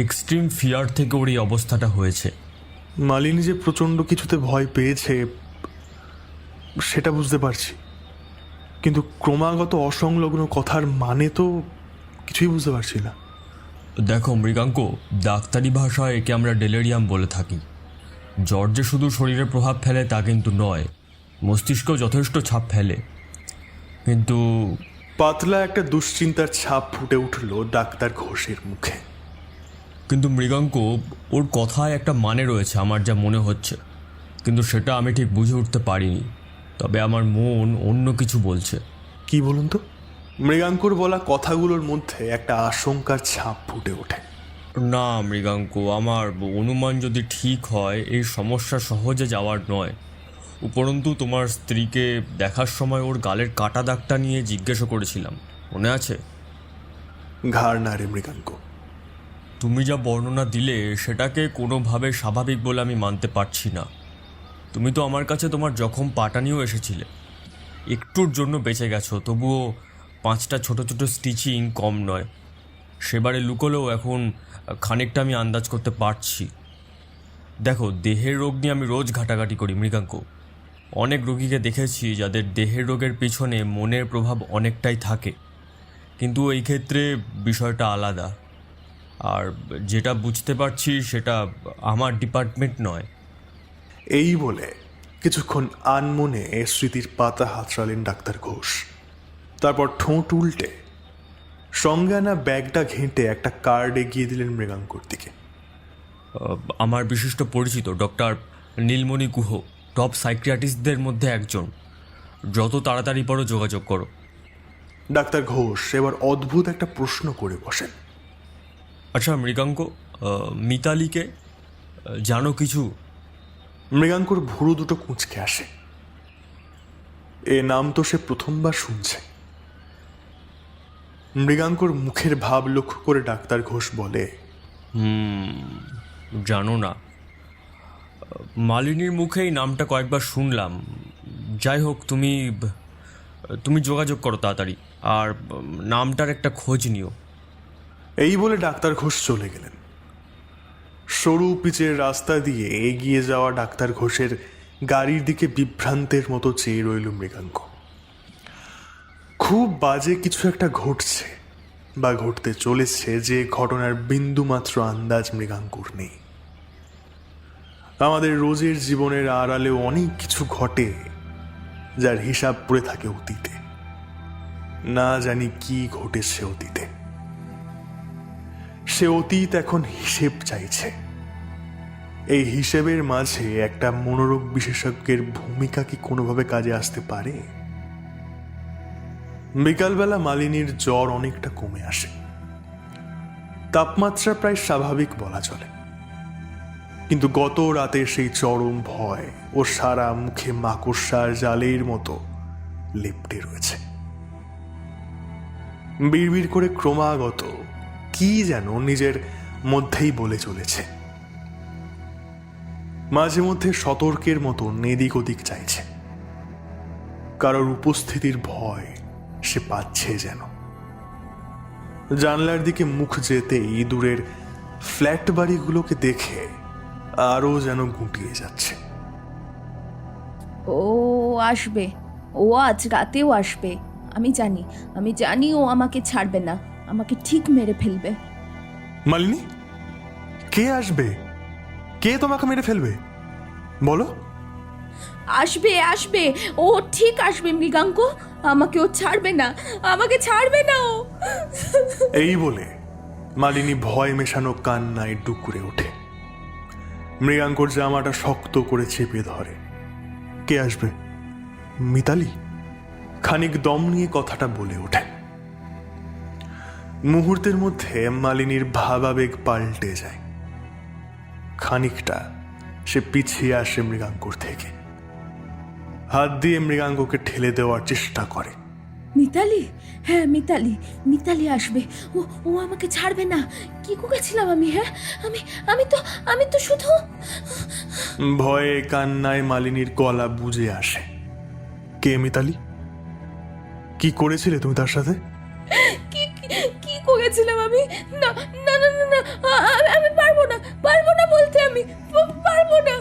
এক্সট্রিম ফিয়ার থেকে ওর এই অবস্থাটা হয়েছে। মালিনী যে প্রচন্ড কিছুতে ভয় পেয়েছে সেটা বুঝতে পারছি, কিন্তু ক্রমাগত অসংলগ্ন কথার মানে তো কিছুই বুঝতে পারছি না। দেখো মৃগাঙ্ক, ডাক্তারি ভাষায় একে আমরা ডেলেরিয়াম বলে থাকি। জ্বর যে শুধু শরীরে প্রভাব ফেলে তা কিন্তু নয়, মস্তিষ্কেও যথেষ্ট ছাপ ফেলে। কিন্তু পাতলা একটা দুশ্চিন্তার ছাপ ফুটে উঠল ডাক্তার ঘোষের মুখে। কিন্তু মৃগাঙ্ক, ওর কথায় একটা মানে রয়েছে আমার যা মনে হচ্ছে, কিন্তু সেটা আমি ঠিক বুঝে উঠতে পারিনি। তবে আমার মন অন্য কিছু বলছে। কি বলুন তো? মৃগাঙ্কুর বলা কথাগুলোর মধ্যে একটা আশঙ্কার ছাপ ফুটে ওঠে। না মৃগাঙ্ক, আমার অনুমান যদি ঠিক হয় এই সমস্যা সহজে যাওয়ার নয়। উপরন্তু তোমার স্ত্রীকে দেখার সময় ওর গালের কাটা দাগটা নিয়ে জিজ্ঞাসা করেছিলাম, মনে আছে? ঘাড় নাড়ে মৃগাঙ্ক। তুমি যা বর্ণনা দিলে সেটাকে কোনোভাবে স্বাভাবিক বলে আমি মানতে পারছি না। তুমি তো আমার কাছে তোমার জখম পাটা নিয়েও এসেছিলে। একটুর জন্য বেঁচে গেছো, তবুও 5টা ছোট ছোট স্টিচিং কম নয়। সেবারে লুকোলেও এখন খানিকটা আমি আন্দাজ করতে পারছি। দেখো, দেহের রোগ নিয়ে আমি রোজ ঘাটাঘাটি করি মৃগাঙ্ক। অনেক রোগীকে দেখেছি যাদের দেহের রোগের পিছনে মনের প্রভাব অনেকটাই থাকে, কিন্তু এই ক্ষেত্রে বিষয়টা আলাদা। আর যেটা বুঝতে পারছি সেটা আমার ডিপার্টমেন্ট নয়। এই বলে কিছুক্ষণ আনমনে স্মৃতির পাতা হাতড়ালেন ডাক্তার ঘোষ। তারপর ঠোঁট উল্টে সঙ্গে আনা ব্যাগটা ঘেঁটে একটা কার্ড এগিয়ে দিলেন মৃগাঙ্কর দিকে। আমার বিশিষ্ট পরিচিত ডক্টর নীলমণি গুহ টপ সাইকিয়াট্রিস্টদের মধ্যে একজন। যত তাড়াতাড়ি পারো যোগাযোগ করো। ডাক্তার ঘোষ এবার অদ্ভুত একটা প্রশ্ন করে বসেন। আচ্ছা মৃগাঙ্ক, মিতালিকে জানো কিছু? মৃগাঙ্কর ভুরু দুটো কুঁচকে আসে। এ নাম তো সে প্রথমবার শুনছে। মৃগাঙ্কর মুখের ভাব লক্ষ্য করে ডাক্তার ঘোষ বলে, জানো না। মালিনীর মুখে এই নামটা কয়েকবার শুনলাম। যাই হোক, তুমি যোগাযোগ করো তাড়াতাড়ি, আর নামটার একটা খোঁজ নিও। এই বলে ডাক্তার ঘোষ চলে গেলেন। সরু পিচের রাস্তা দিয়ে এগিয়ে যাওয়া ডাক্তার ঘোষের গাড়ির দিকে বিভ্রান্তের মতো চেয়ে রইল মৃগাঙ্ক। খুব বাজে কিছু একটা ঘটছে বা ঘটতে চলেছে, যে ঘটনার বিন্দুমাত্র আন্দাজ মৃগাঙ্কুর নেই। আমাদের রোজের জীবনের আড়ালেও অনেক কিছু ঘটে যার হিসাব পড়ে থাকে অতীতে। না জানি কি ঘটেছে অতীতে। সে অতীত এখন হিসেব চাইছে। এই হিসেবের মাঝে একটা মনোরোগ বিশেষজ্ঞের ভূমিকা কি কোনোভাবে কাজে আসতে পারে? বিকালবেলা মালিনীর জ্বর অনেকটা কমে আসে। তাপমাত্রা প্রায় স্বাভাবিক বলা চলে, কিন্তু গত রাতে সেই চরম ভয় ও সারা মুখে মাকড়সার জালের মতো লেপ্টে রয়েছে। বিড়বিড় করে ক্রমাগত কি যেন নিজের মধ্যেই বলে চলেছে। মাঝে মধ্যে সতর্কের মতো এদিক ওদিক চাইছে। কারোর উপস্থিতির ভয় সে পাচ্ছে যেন। জানলার দিকে মুখ যেতেই দূরের ফ্ল্যাট বাড়িগুলোকে দেখে আরো যেন গুটিয়ে যাচ্ছে। ও আসবে, ও আজ রাতেও আসবে। আমি জানি ও আমাকে ছাড়বে না, আমাকে ঠিক মেরে ফেলবে। মালিনী, কে আসবে? কে তোমাকে মেরে ফেলবে বলো? আসবে, ও ঠিক আসবে মৃগাঙ্ক। আমাকে ও ছাড়বে না, আমাকে ছাড়বে না ও। এই বলে মালিনী ভয় মেশানো কান্নায় ডুকরে ওঠে। মৃগাঙ্কর জামাটা শক্ত করে চেপে ধরে। কে আসবে? মিতালি? খানিক দম নিয়ে কথাটা বলে ওঠে। মুহূর্তের মধ্যে মালিনীর ভাবাবেগ পাল্টে যায়। খানিকটা সে পিছিয়ে আসে মৃগাঙ্কর থেকে। হাত দিয়ে মৃগাঙ্ককে ঠেলে দেওয়ার চেষ্টা করে। মিতালি, হ্যাঁ মিতালি আসবে। ও আমাকে ছাড়বে না। কি করেছিলাম আমি? হ্যাঁ, আমি তো শুধু। ভয়ে কান্নায় মালিনীর গলা বুজে আসে। কে মিতালি? কি করেছিলে তুমি তার সাথে? কি করেছিলাম আমি? না, আমি পারবো না বলতে, আমি পারবো না।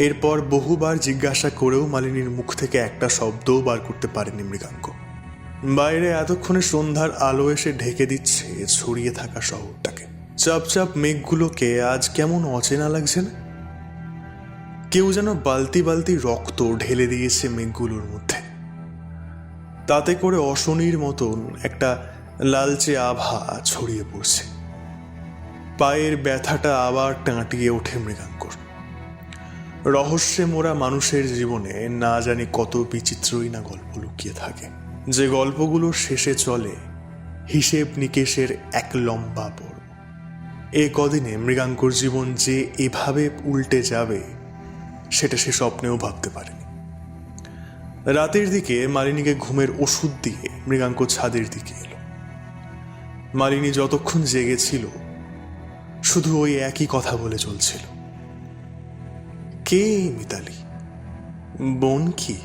এরপর বহুবার জিজ্ঞাসা করেও মালিনীর মুখ থেকে একটা শব্দও বার করতে পারেনি মৃগাঙ্ক। বাইরে এতক্ষণে সন্ধ্যার আলো এসে ঢেকে দিচ্ছে ছড়িয়ে থাকা শহরটাকে। চাপচাপ মেঘগুলোকে আজ কেমন অচেনা লাগছে না? কেউ যেন বালতি বালতি রক্ত ঢেলে দিয়েছে মেঘগুলোর মধ্যে। তাতে করে অশনির মতন একটা লালচে আভা ছড়িয়ে পড়ছে। পায়ের ব্যথাটা আবার টাঁটিয়ে ওঠে মৃগাঙ্কর। রহস্যে মোরা মানুষের জীবনে না জানি কত বিচিত্রই না গল্প লুকিয়ে থাকে, যে গল্পগুলোর শেষে চলে হিসেব নিকেশের এক লম্বা পর্ব। এ কদিনে মৃগাঙ্কর জীবন যে এভাবে উল্টে যাবে সেটা সে স্বপ্নেও ভাবতে পারেনি। রাতের দিকে মালিনীকে ঘুমের ওষুধ দিয়ে মৃগাঙ্ক ছাদের দিকে এলো। মালিনী যতক্ষণ জেগেছিল শুধু ওই একই কথা বলে চলছিল। কে মিতালি? বোন কি?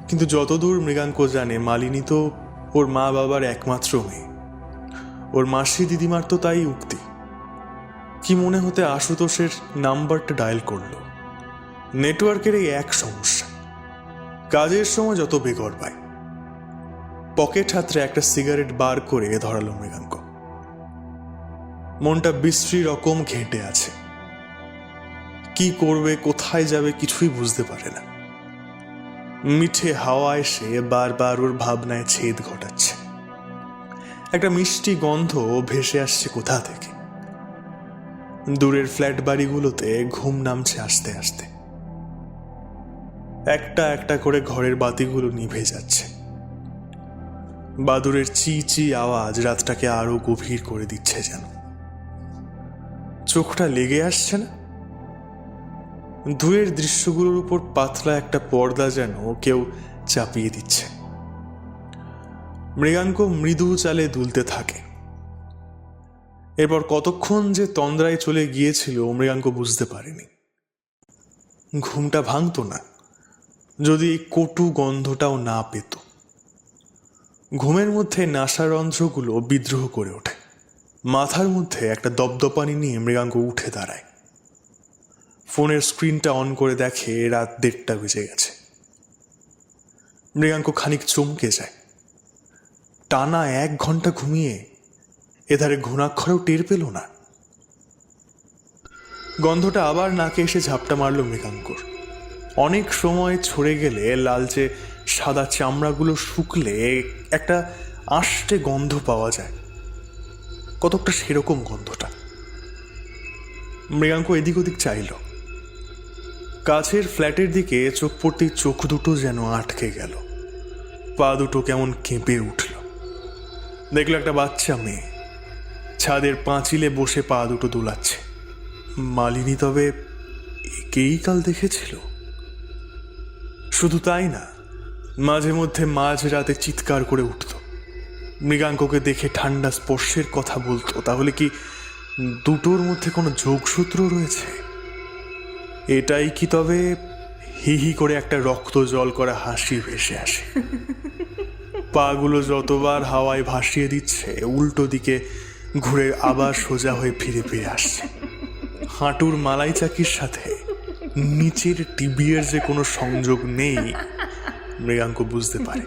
কিন্তু যতদূর মৃগাঙ্ক জানে মালিনী তো ওর মা বাবার একমাত্র মেয়ে। ওর মাসি দিদিমার তো তাই উক্তি। কি মনে হতে আশুতোষের নাম্বারটা ডায়াল করলো। নেটওয়ার্কের এই এক সমস্যা, কাজের সময় যত বেগর পায়। পকেট হাতরে একটা সিগারেট বার করে ধরালো মৃগাঙ্ক। মনটা বিশ্রী রকম ঘেঁটে আছে। কি করবে, কোথায় যাবে কিছুই বুঝতে পারে না। মিঠে হাওয়া এসে বারবার ওর ভাবনায় ছেদ ঘটাচ্ছে। একটা মিষ্টি গন্ধ ভেসে আসছে কোথা থেকে। দূরের ফ্ল্যাট বাড়িগুলোতে ঘুম নামছে আস্তে আস্তে। একটা একটা করে ঘরের বাতিগুলো নিভে যাচ্ছে। বাদুড়ের চি চি আওয়াজ রাতটাকে আরো গভীর করে দিচ্ছে যেন। চোখটা লেগে আসছে না? দূরের দৃশ্যগুলোর উপর পাতলা একটা পর্দা যেন কেউ চাপিয়ে দিচ্ছে। মৃগাঙ্ক মৃদু চালে দুলতে থাকে। এরপর কতক্ষণ যে তন্দ্রায় চলে গিয়েছিল মৃগাঙ্ক বুঝতে পারেনি। ঘুমটা ভাঙতো না যদি এই কটু গন্ধটাও না পেত। ঘুমের মধ্যে নাসারন্ধ্রগুলো বিদ্রোহ করে ওঠে। মাথার মধ্যে একটা দপদপানি নিয়ে মৃগাঙ্ক উঠে দাঁড়ায়। ফোনের স্ক্রিনটা অন করে দেখে রাত 1:30 বেজে গেছে। মৃগাঙ্ক খানিক চমকে যায়। টানা 1 ঘন্টা ঘুমিয়ে এধারে ঘুণাক্ষরেও টের পেল না। গন্ধটা আবার নাকে এসে ঝাপটা মারল মৃগাঙ্কর। অনেক সময় ছড়ে গেলে লালচে সাদা চামড়াগুলো শুকলে একটা আষ্টে গন্ধ পাওয়া যায়, কতকটা সেরকম গন্ধটা। মৃগাঙ্ক এদিক ওদিক চাইল। কাছের ফ্ল্যাটের দিকে চোখ পড়তেই চোখ দুটো যেন আটকে গেল। পা দুটো কেমন কেঁপে উঠল। দেখলো একটা বাচ্চা মেয়ে ছাদের পাঁচিলে বসে পা দুটো দোলাচ্ছে। মালিনী তবে একেই কাল দেখেছিল। শুধু তাই না, মাঝে মধ্যে মাঝ রাতে চিৎকার করে উঠত। মৃগাঙ্ককে দেখে ঠান্ডা স্পর্শের কথা বলতো। তাহলে কি দুটোর মধ্যে কোনো যোগসূত্র রয়েছে? এটাই কি তবে হি হি করে একটা রক্ত জল করা হাসি ভেসে আসে। পাগুলো যতবার হাওয়ায় ভাসিয়ে দিচ্ছে উল্টো দিকে ঘুরে আবার সোজা হয়ে ফিরে ফিরে আসছে। হাঁটুর মালাই চাকির সাথে নিচের টিবিয়ের যে কোনো সংযোগ নেই মৃগাঙ্ক বুঝতে পারে।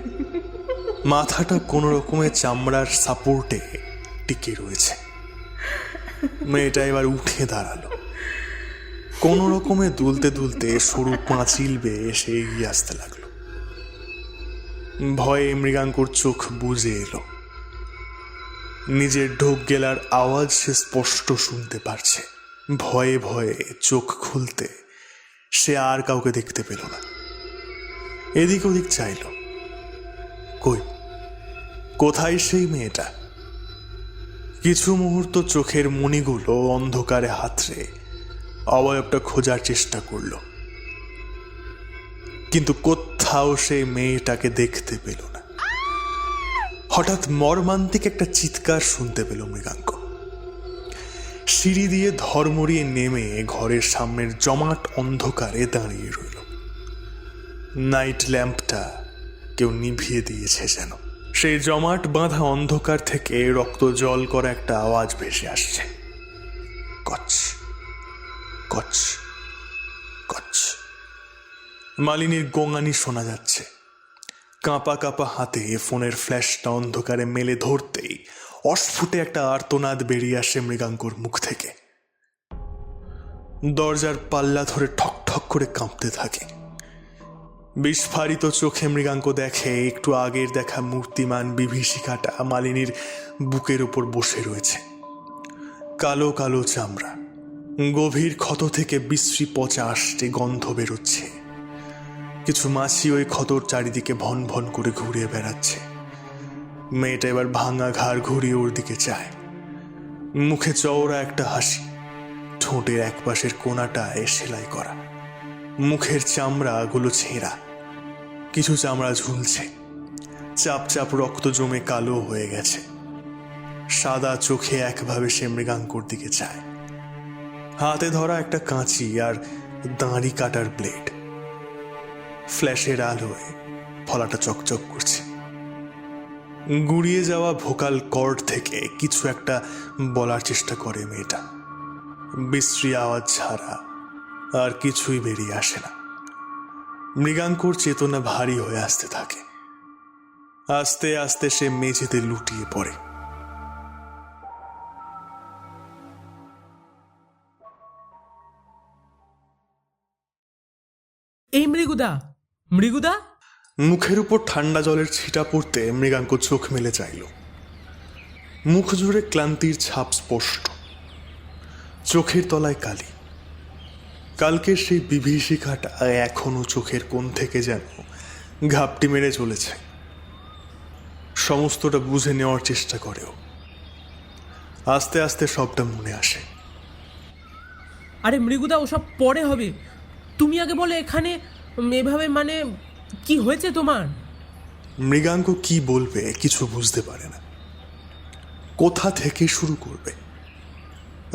মাথাটা কোনো রকমের চামড়ার সাপোর্টে টিকে রয়েছে। মেয়েটা এবার উঠে দাঁড়ালো। কোনো রকমে দুলতে দুলতে সরু পাঁচিল বেয়ে এসে এগিয়ে আসতে লাগলো। ভয়ে মৃগাঙ্কর চোখ বুজে এলো। নিজের ঢোক গেলার আওয়াজ সে স্পষ্ট শুনতে পারছে। ভয়ে ভয়ে চোখ খুলতে সে আর কাউকে দেখতে পেল না। এদিক ওদিক চাইল, কই কোথায় সেই মেয়েটা? কিছু মুহূর্ত চোখের মণিগুলো অন্ধকারে হাতড়ে অবয়বটা খোঁজার চেষ্টা করল, কিন্তু কোথাও সেই মেয়েটাকে দেখতে পেল না। হঠাৎ মর্মান্তিক একটা চিৎকার শুনতে পেল মৃগাঙ্ক। সিঁড়ি দিয়ে ধর্মড়িয়ে নেমে ঘরের সামনের জমাট অন্ধকারে দাঁড়িয়ে রইল। নাইট ল্যাম্পটা কেউ নিভিয়ে দিয়েছে যেন। সেই জমাট বাঁধা অন্ধকার থেকে রক্ত জল করা একটা আওয়াজ ভেসে আসছে। কচ কচ কচ। মালিনীর গোঙানি শোনা যাচ্ছে। কাঁপা কাঁপা হাতে ফোনের ফ্ল্যাশটা অন্ধকারে মেলে ধরতেই অস্ফুটে একটা আর্তনাদ বেরিয়ে আসে মৃগাঙ্কর মুখ থেকে। দরজার পাল্লা ধরে ঠক ঠক করে কাঁপতে থাকে। বিস্ফারিত চোখে মৃগাঙ্ক দেখে একটু আগের দেখা মূর্তিমান বিভীষিকাটা মালিনীর বুকের উপর বসে রয়েছে। কালো কালো চামড়া, গভীর ক্ষত থেকে বিশ্রী পচা আষ্টে গন্ধ বেরোচ্ছে। কিছু মাছি ওই ক্ষতর চারিদিকে ভন ভন করে ঘুরে বেড়াচ্ছে। মেয়েটা এবার ভাঙা ঘাড় ঘুরিয়ে ওর দিকে চায়। মুখে চওড়া একটা হাসি, ঠোঁটের একপাশের কোণাটায় সেলাই করা। মুখের চামড়াগুলো ছেঁড়া, কিছু চামড়া ঝুলছে। চাপ চাপ রক্ত জমে কালো হয়ে গেছে। সাদা চোখে একভাবে সে মৃগাঙ্কর দিকে চায়। হাতে ধরা একটা কাঁচি আর দাঁড়ি কাটার ব্লেড। ফ্ল্যাশের আলোয় ফলাটা চকচক করছে। গুড়িয়ে যাওয়া ভোকাল কর্ড থেকে কিছু একটা বলার চেষ্টা করে মেয়েটা। বিশ্রী আওয়াজ ছাড়া আর কিছুই বেরিয়ে আসে না। মৃগাঙ্কর চেতনা ভারী হয়ে আসতে থাকে। আস্তে আস্তে সে মেঝেতে লুটিয়ে পড়ে। এই মৃগুদা, মৃগুদা। মুখের উপর ঠান্ডা জলের ছিটা পড়তে মৃগাঙ্ক চোখ মেলে চাইল। মুখ জুড়ে ক্লান্তির ছাপ স্পষ্ট। চোখের তলায় কালি। কালকের সেই বিভীষিকাটা এখনো চোখের কোণ থেকে যেন ঘাপটি মেরে চলেছে। সমস্তটা বুঝে নেওয়ার চেষ্টা করেও আস্তে আস্তে সবটা মনে আসে। আরে মৃগুদা, ওসব পরে হবে। তুমি আগে বলে এখানে এভাবে মানে কি হয়েছে তোমার? মৃগাঙ্ক কি বলবে কিছু বুঝতে পারে না, কোথা থেকে শুরু করবে।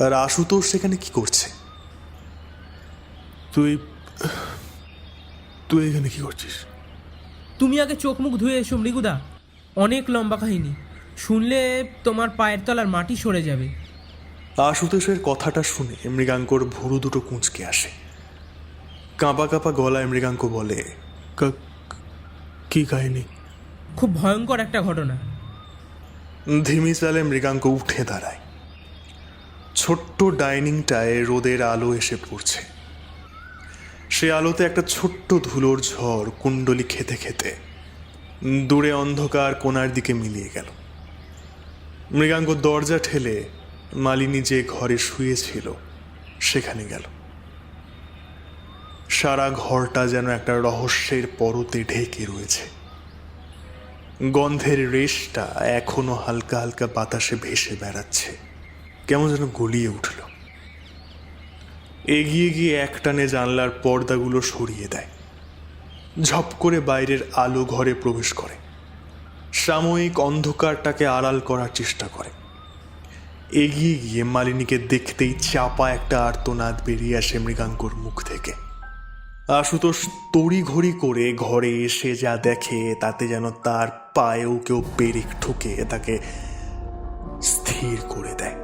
আর আশুতোষ সেখানে কি করছে? তুই তুই এখানে কি করছিস? তুমি আগে চোখ মুখ ধুয়ে এসো মৃগুদা। অনেক লম্বা কাহিনী, শুনলে তোমার পায়ের তলার মাটি সরে যাবে। আশুতোষের কথাটা শুনে মৃগাঙ্কর ভুরু দুটো কুঁচকে আসে। কাঁপা কাঁপা গলায় মৃগাঙ্ক বলে, কি কাহিনী? খুব ভয়ঙ্কর একটা ঘটনা। ধিমি চালে মৃগাঙ্ক উঠে দাঁড়ায়। ছোট্ট ডাইনিংটায় রোদের আলো এসে পড়ছে। সে আলোতে একটা ছোট্ট ধুলোর ঝড় কুণ্ডলি খেতে খেতে দূরে অন্ধকার কোণার দিকে মিলিয়ে গেল। মৃগাঙ্ক দরজা ঠেলে মালিনী যে ঘরে শুয়েছিল সেখানে গেল। সারা ঘরটা যেন একটা রহস্যের পরতে ঢেকে রয়েছে। গন্ধের রেশটা এখনো হালকা হালকা বাতাসে ভেসে বেড়াচ্ছে, কেমন যেন গলিয়ে উঠল। এগিয়ে গিয়ে একটানে জানলার পর্দাগুলো সরিয়ে দেয়। ঝপ করে বাইরের আলো ঘরে প্রবেশ করে, সাময়িক অন্ধকারটাকে আড়াল করার চেষ্টা করে। এগিয়ে গিয়ে মালিনীকে দেখতেই চাপা একটা আর্তনাদ বেরিয়ে আসে মৃগাঙ্কর মুখ থেকে। আশুতোষ তড়িঘড়ি করে ঘরে এসে যা দেখে তাতে যেন তার পায়েও কেউ পেরেক ঠুকে তাকে স্থির করে দেয়।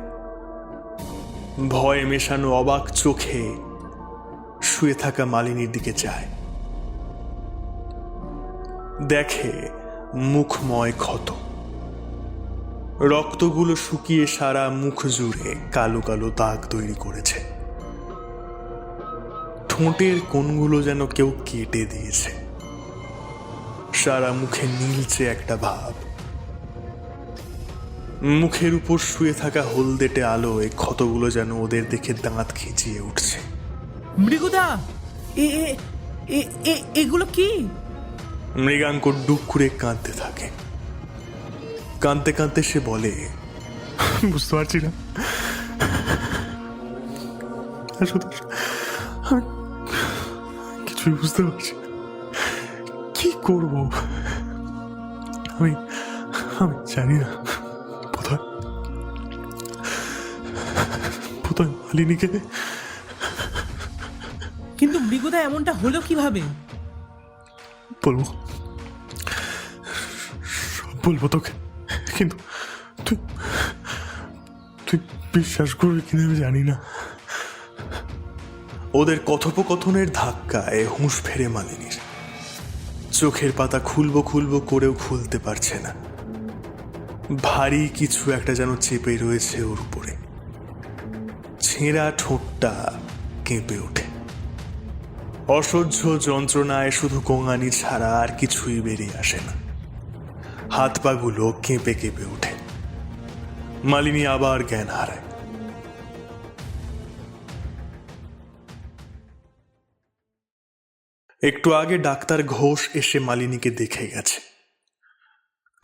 ভয় মেশানো অবাক চোখে শুয়ে থাকা মালিনীর দিকে যায়, দেখে মুখময় ক্ষত। রক্তগুলো শুকিয়ে সারা মুখ জুড়ে কালো কালো দাগ তৈরি করেছে। ঠোঁটের কোণগুলো যেন কেউ কেটে দিয়েছে। সারা মুখে নীলচে একটা ভাব। মুখের উপর শুয়ে থাকা হলদেটে আলোয় ক্ষতগুলো যেন ওদের দেখে দাঁত খিচিয়ে উঠছে। মৃগুদা, এগুলো কি? মৃগাঙ্ক ডুব করে কাঁদতে থাকে। কাঁদতে কাঁদতে সে বলে, বুঝতে পারছি না, আমি কিছুই বুঝতে পারছি না, কি করব আমি আমি জানি না। বোধহয় মালিনীকে। কিন্তু মৃগুদা, এমনটা হলো কিভাবে? বলবো, সব বলবো তোকে, কিন্তু তুই তুই বিশ্বাস করবি কিনা আমি জানি না। ওদের কথোপকথনের ধাক্কায় হুঁশ ফেরে মালিনীর। চোখের পাতা খুলবো খুলবো করেও খুলতে পারছে না। ভারী কিছু একটা যেন চেপে রয়েছে ওর উপরে। ছেঁড়া ঠোঁটটা কেঁপে ওঠে। অসহ্য যন্ত্রণায় শুধু গোঙানি ছাড়া আর কিছুই বেরিয়ে আসে না। হাত পাগুলো কেঁপে কেঁপে ওঠে। মালিনী আবার জ্ঞান হারায়। একটু আগে ডাক্তার ঘোষ এসে মালিনীকে দেখে গেছে।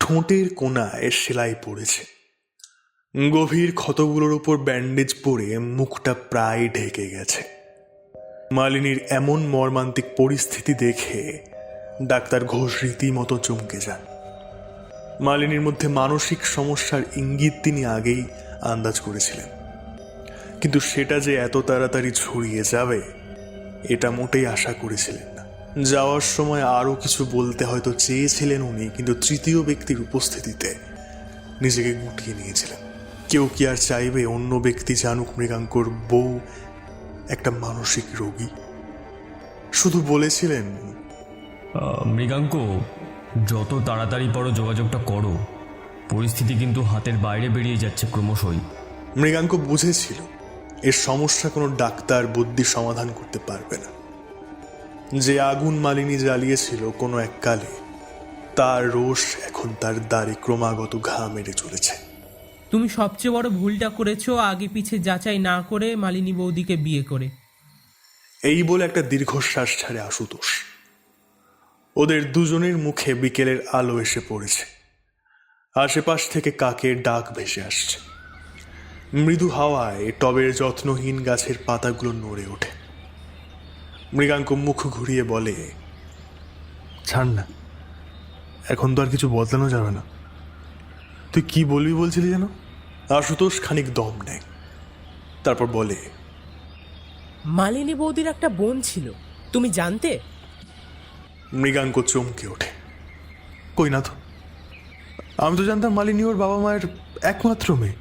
ঠোঁটের কোণায় সেলাই পড়েছে। গভীর ক্ষতগুলোর উপর ব্যান্ডেজ পরে মুখটা প্রায় ঢেকে গেছে। মালিনীর এমন মর্মান্তিক পরিস্থিতি দেখে ডাক্তার ঘোষ রীতিমতো চমকে যান। মালিনীর মধ্যে মানসিক সমস্যার ইঙ্গিত তিনি আগেই আন্দাজ করেছিলেন, কিন্তু সেটা যে এত তাড়াতাড়ি ছড়িয়ে যাবে এটা মোটেই আশা করেছিলেন না। যাওয়ার সময় আরও কিছু বলতে হয়তো চেয়েছিলেন উনি, কিন্তু তৃতীয় ব্যক্তির উপস্থিতিতে নিজেকে গুটিয়ে নিয়েছিলেন। কেউ কি আর চাইবে অন্য ব্যক্তি জানুক মৃগাঙ্কর বউ একটা মানসিক রোগী? শুধু বলেছিলেন, মৃগাঙ্ক, যত তাড়াতাড়ি পারো যোগাযোগটা করো, পরিস্থিতি কিন্তু হাতের বাইরে বেরিয়ে যাচ্ছে ক্রমশই। মৃগাঙ্ক বুঝেছিল এর সমস্যা কোনো ডাক্তার বুদ্ধি সমাধান করতে পারবে না। যে আগুন মালিনী জ্বালিয়েছিল কোনো এককালে, তার রোষ এখন তার দাড়ি ক্রমাগত ঘা মেরে চলেছে। তুমি সবচেয়ে বড় ভুলটা করেছো আগে পিছে যাচাই না করে মালিনী বৌদিকে বিয়ে করে। এই বলে একটা দীর্ঘশ্বাস ছাড়ে আশুতোষ। ওদের দুজনের মুখে বিকেলের আলো এসে পড়েছে। আশেপাশ থেকে কাকের ডাক ভেসে আসছে। মৃদু হাওয়ায় টবের যত্নহীন গাছের পাতাগুলো নড়ে ওঠে। মৃগাঙ্ক মুখ ঘুরিয়ে বলে, ছাড় না, এখন তো আর কিছু বদলানো যাবে না। তুই কি বলবি বলছিলি যেন? আশুতোষ খানিক দম নেয়, তারপর বলে, মালিনী বৌদির একটা বোন ছিল, তুমি জানতে? মৃগাঙ্ক চমকে ওঠে, কই না তো, আমি তো জানতাম মালিনী ওর বাবা মায়ের একমাত্র মেয়ে।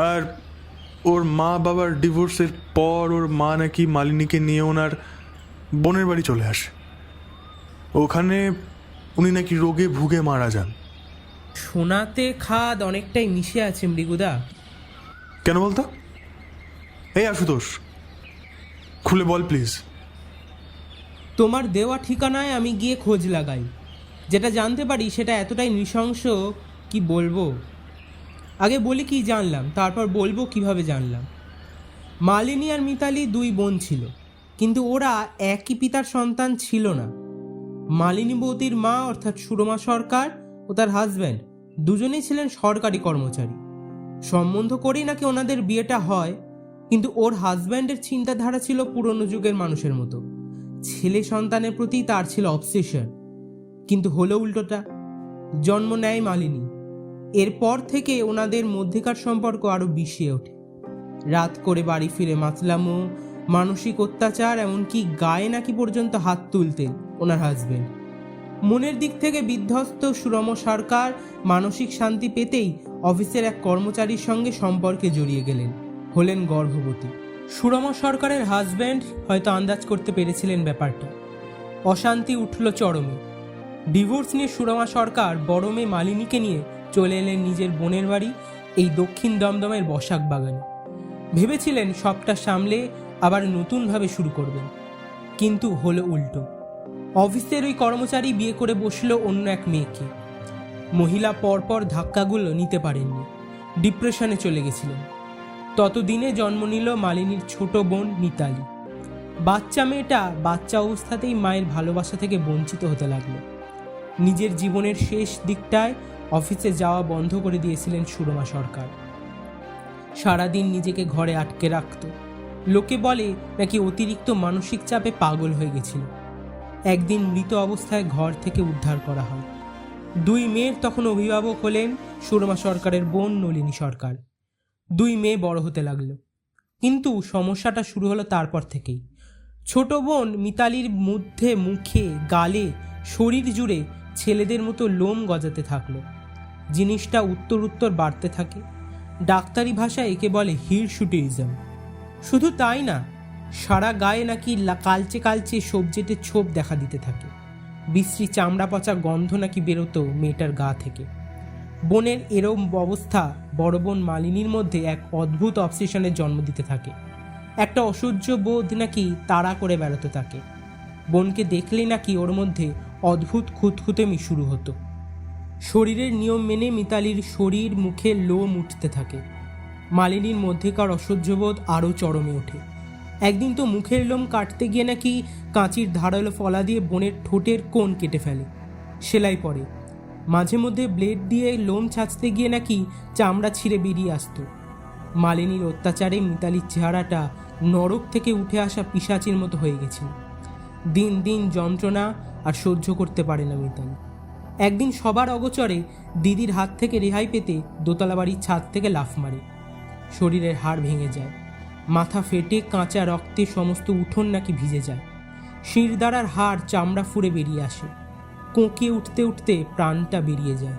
আর ওর মা বাবার ডিভোর্সের পর ওর মা নাকি মালিনীকে নিয়ে ওনার বোনের বাড়ি চলে আসে। ওখানে উনি নাকি রোগে ভুগে মারা যান। সোনাতে খাদ অনেকটাই মিশে আছে মৃগুদা। কেন বলতো? এই আশুতোষ, খুলে বল প্লিজ। তোমার দেওয়া ঠিকানায় আমি গিয়ে খোঁজ লাগাই। যেটা জানতে পারি সেটা এতটাই নৃশংস, কি বলবো। আগে বলি কি জানলাম, তারপর বলবো কিভাবে জানলাম। মালিনী আর মিতালি দুই বোন ছিল, কিন্তু ওরা একই পিতার সন্তান ছিল না। মালিনী বৌদির মা অর্থাৎ সুরমা সরকার ও তার হাজব্যান্ড দুজনেই ছিলেন সরকারি কর্মচারী। সম্বন্ধ করেই নাকি ওনাদের বিয়েটা হয়, কিন্তু ওর হাজব্যান্ডের চিন্তাধারা ছিল পুরনো যুগের মানুষের মতো। ছেলে সন্তানের প্রতি তার ছিল অবসেশন। কিন্তু হলো উল্টোটা, জন্ম নেয় মালিনী। এরপর থেকে ওনাদের মধ্যেকার সম্পর্ক আরো বিষিয়ে ওঠে। রাত করে বাড়ি ফিরে মাতলামো, মানসিক অত্যাচার, এমনকি গায়ে নাকি পর্যন্ত হাত তুলতেন ওনার হাজবেন্ড। মনের দিক থেকে বিধ্বস্ত সুরম সরকার মানসিক শান্তি পেতেই অফিসের এক কর্মচারীর সঙ্গে সম্পর্কে জড়িয়ে গেলেন, হলেন গর্ভবতী। সুরম সরকারের হাজব্যান্ড হয়তো আন্দাজ করতে পেরেছিলেন ব্যাপারটা। অশান্তি উঠল চরমে। ডিভোর্স নিয়ে সুরমা সরকার বড় মেয়ে মালিনীকে নিয়ে চলে এলেন নিজের বোনের বাড়ি, এই দক্ষিণ দমদমের বসাক বাগানে। ভেবেছিলেন সবটা সামলে আবার নতুনভাবে শুরু করবেন, কিন্তু হলো উল্টো। অফিসের ওই কর্মচারী বিয়ে করে বসলো অন্য এক মেয়েকে। মহিলা পরপর ধাক্কাগুলো নিতে পারেননি, ডিপ্রেশনে চলে গেছিলেন। ততদিনে জন্ম নিল মালিনীর ছোট বোন মিতালি। বাচ্চা মেয়েটা বাচ্চা অবস্থাতেই মায়ের ভালোবাসা থেকে বঞ্চিত হতে লাগলো। নিজের জীবনের শেষ দিকটায় অফিসে যাওয়া বন্ধ করে দিয়েছিলেন সুরমা সরকার। সারাদিন নিজেকে ঘরে আটকে রাখত। লোকে বলে নাকি অতিরিক্ত মানসিক চাপে পাগল হয়ে গেছিল। একদিন মৃত অবস্থায় ঘর থেকে উদ্ধার করা হয়। দুই মেয়ের তখন অভিভাবক হলেন সুরমা সরকারের বোন নলিনী সরকার। দুই মেয়ে বড় হতে লাগলো, কিন্তু সমস্যাটা শুরু হলো তারপর থেকেই। ছোট বোন মিতালির মধ্যে, মুখে, গালে, শরীর জুড়ে ছেলেদের মতো লোম গজাতে থাকলো। জিনিসটা উত্তর বাড়তে থাকে। ডাক্তারি ভাষায় একে বলে হিরশুটিজম। শুধু তাই না, সারা গায়ে নাকি কালচে কালচে সবজেটে ছোপ দেখা দিতে থাকে। বিশ্রী চামড়া পচা গন্ধ নাকি বেরোতো মেয়েটার গা থেকে। বোনের এরম অবস্থা বড় বোন মালিনীর মধ্যে এক অদ্ভুত অবসেশনের জন্ম দিতে থাকে। একটা অসহ্য বোধ নাকি তাড়া করে বেড়াতে থাকে। বোনকে দেখলেই নাকি ওর মধ্যে অদ্ভুত খুঁতখুঁতেমি শুরু হতো। শরীরের নিয়ম মেনে মিতালির শরীর, মুখে লোম উঠতে থাকে। মালিনীর মধ্যেকার অসহ্যবোধ আরও চরমে ওঠে। একদিন তো মুখের লোম কাটতে গিয়ে নাকি কাঁচির ধারালো ফলা দিয়ে বোনের ঠোঁটের কোণ কেটে ফেলে, সেলাই পড়ে। মাঝে মধ্যে ব্লেড দিয়ে লোম ছাঁচতে গিয়ে নাকি চামড়া ছিঁড়ে বেরিয়ে আসতো। মালিনীর অত্যাচারে মিতালির চেহারাটা নরক থেকে উঠে আসা পিশাচির মতো হয়ে গেছিল। দিন দিন যন্ত্রণা আর সহ্য করতে পারে না মিতালি। একদিন সবার অগোচরে দিদির হাত থেকে রেহাই পেতে দোতলা বাড়ির ছাদ থেকে লাফ মারে। শরীরের হাড় ভেঙে যায়, মাথা ফেটে কাঁচা রক্তে সমস্ত উঠোন নাকি ভিজে যায়। শিরদাঁড়ার হাড় চামড়া ফুঁড়ে বেরিয়ে আসে। কোঁকে উঠতে উঠতে প্রাণটা বেরিয়ে যায়।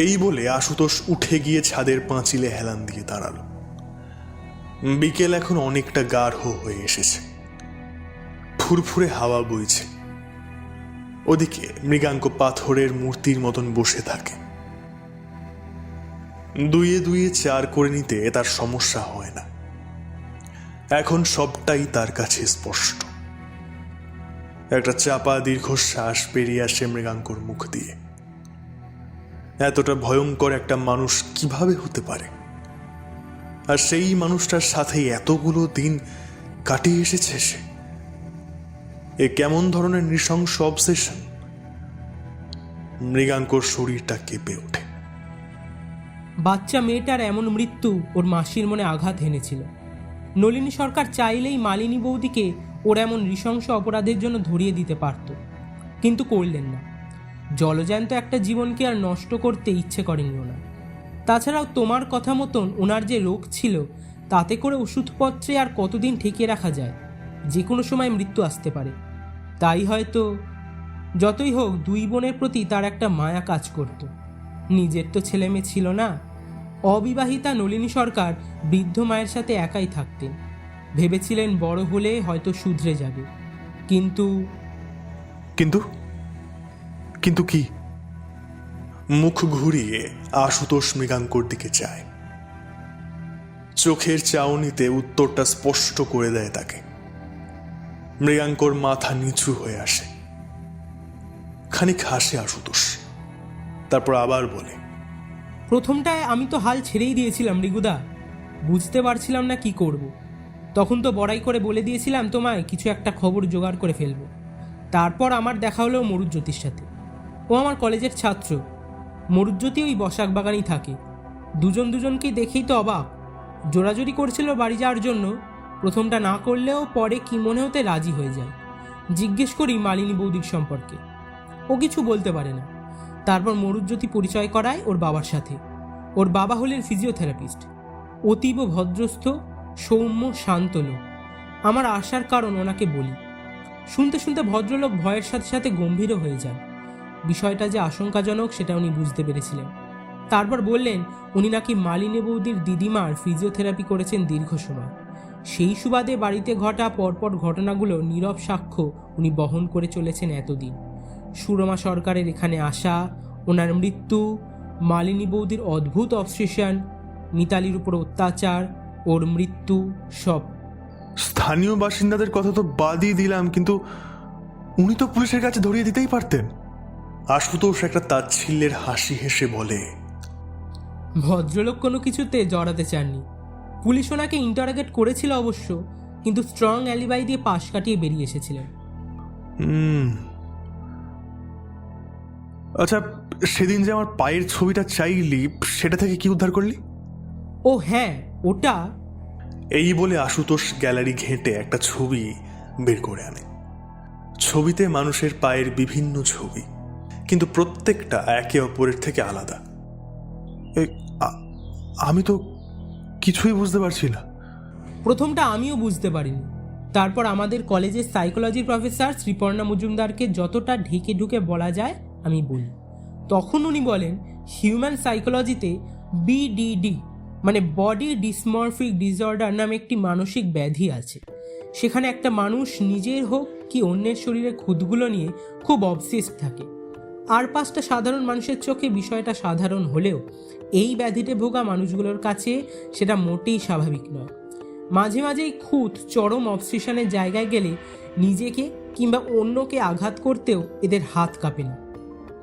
এই বলে আশুতোষ উঠে গিয়ে ছাদের পাঁচিলে হেলান দিয়ে দাঁড়ালো। বিকেল এখন অনেকটা গাঢ় হয়ে এসেছে, ফুরফুরে হাওয়া বইছে। ওদিকে মৃগাঙ্ক পাথরের মূর্তির মতন বসে থাকে। দুইয়ে দুইয়ে চার করে নিতে তার সমস্যা হয় না। এখন সবটাই তার কাছে স্পষ্ট। একটা চাপা দীর্ঘশ্বাস বেরিয়ে আসে মৃগাঙ্কর মুখ দিয়ে। এতটা ভয়ঙ্কর একটা মানুষ কিভাবে হতে পারে? আর সেই মানুষটার সাথে এতগুলো দিন কাটিয়ে এসেছে সে। এ কেমন ধরনের নৃশংস অবসেশন? মৃগাঙ্কর শরীরটা কেঁপে ওঠে। বাচ্চা মেয়েটার এমন মৃত্যু ওর মাসির মনে আঘাত হেনেছিল। নলিনী সরকার চাইলেই মালিনী বৌদিকে ওর এমন নৃশংস অপরাধের জন্য ধরিয়ে দিতে পারত, কিন্তু করলেন না। জলজ্যান্ত একটা জীবনকে আর নষ্ট করতে ইচ্ছে করেনি ওনার। তাছাড়াও তোমার কথা মতন ওনার যে রোগ ছিল, তাতে করে ওষুধপত্রে আর কতদিন ঠেকিয়ে রাখা যায়? যে কোনো সময় মৃত্যু আসতে পারে। তাই হয়তো, যতই হোক, দুই বোনের প্রতি তার একটা মায়া কাজ করত। নিজের তো ছেলে মেয়ে ছিল না। অবিবাহিতা নলিনী সরকার বৃদ্ধ মায়ের সাথে একাই থাকতেন। ভেবেছিলেন বড় হলে হয়তো শুধরে যাবে, কিন্তু কিন্তু কিন্তু কি? মুখ ঘুরিয়ে আশুতোষ মৃগাঙ্কর দিকে চায়। চোখের চাউনিতে উত্তরটা স্পষ্ট করে দেয় তাকে। মৃগাঙ্কর মাথা নিচু হয়ে আসে, খানিক হাসে আশুতোষ, তারপর আবার বলে, প্রথমটায় আমি তো হাল ছেড়েই দিয়েছিলাম রিগুদা। বুঝতে পারছিলাম না কি করব। তখন তো বড়াই করে বলে দিয়েছিলাম তোমায় কিছু একটা খবর জোগাড় করে ফেলবো। তারপর আমার দেখা হলো মরুজ্যোতির সাথে। ও আমার কলেজের ছাত্র। মরুজ্যোতি ওই বসাক বাগানেই থাকে। দুজনকে দেখেই তো অবাক। জোরাজোরি করছিল বাড়ি যাওয়ার জন্য। প্রথমটা না করলেও পরে কি মনে হতে রাজি হয়ে যায়। জিজ্ঞেস করি মালিনী বৌদির সম্পর্কে। ও কিছু বলতে পারে না। তারপর মরুজ্যোতি পরিচয় করায় ওর বাবার সাথে। ওর বাবা হলেন ফিজিওথেরাপিস্ট। অতীব ভদ্রস্থ, সৌম্য, শান্ত লোক। আমার আসার কারণ ওনাকে বলি। শুনতে শুনতে ভদ্রলোক ভয়ের সাথে সাথে গম্ভীরও হয়ে যান। বিষয়টা যে আশঙ্কাজনক সেটা উনি বুঝতে পেরেছিলেন। তারপর বললেন উনি নাকি মালিনী বৌদির দিদিমার ফিজিওথেরাপি করেছেন দীর্ঘ সময়। সেই সুবাদে বাড়িতে ঘটা পরপর ঘটনাগুলো নীরব সাক্ষ্য উনি বহন করে চলেছেন এতদিন। সুরমা সরকারের এখানে আসা, ওনার মৃত্যু, মালিনী বৌদির অদ্ভুত অবসেশন, মিতালির উপর অত্যাচার, ওর মৃত্যু, সব। স্থানীয় বাসিন্দাদের কথা তো বাদই দিলাম, কিন্তু উনি তো পুলিশের কাছে ধরিয়ে দিতেই পারতেন। আশুতোষ একটা তাচ্ছিল্যের হাসি হেসে বলে, ভদ্রলোক কোনো কিছুতে জড়াতে চাননি। পুলিশ ওনাকে ইন্টারোগেট করেছিল অবশ্য, কিন্তু স্ট্রং অ্যালিবাই দিয়ে পাশ কাটিয়ে বেরিয়ে এসেছিলেন। আচ্ছা, সেদিন যে আমার পায়ের ছবিটা চাইলি, সেটা থেকে কি উদ্ধার করলি? ও হ্যাঁ, ওটা। এই বলে আশুতোষ গ্যালারি ঘেঁটে একটা ছবি বের করে আনে। ছবিতে মানুষের পায়ের বিভিন্ন ছবি, কিন্তু প্রত্যেকটা একে অপরের থেকে আলাদা। আমি তো কিছুই বুঝতে পারছি না। প্রথমটা আমিও বুঝতে পারিনি। তারপর আমাদের কলেজের সাইকোলজি প্রফেসর শ্রীপর্ণা মজুমদারকে যতটা ঢেকে ঢুকে বলা যায় আমি বলি। তখন উনি বলেন হিউম্যান সাইকোলজিতে BDD মানে বডি ডিসমরফিক ডিসঅর্ডার নামে একটি মানসিক ব্যাধি আছে। সেখানে একটা মানুষ নিজের হোক কি অন্যের শরীরের খুঁতগুলো নিয়ে খুব অবসেসড থাকে। আর 5টা সাধারণ মানুষের চোখে বিষয়টা সাধারণ হলেও এই ব্যাধিতে ভোগা মানুষগুলোর কাছে সেটা মোটেই স্বাভাবিক নয়। মাঝে মাঝেই খুঁত চরম অবসেশনের জায়গায় গেলে নিজেকে কিংবা অন্যকে আঘাত করতেও এদের হাত কাঁপে না।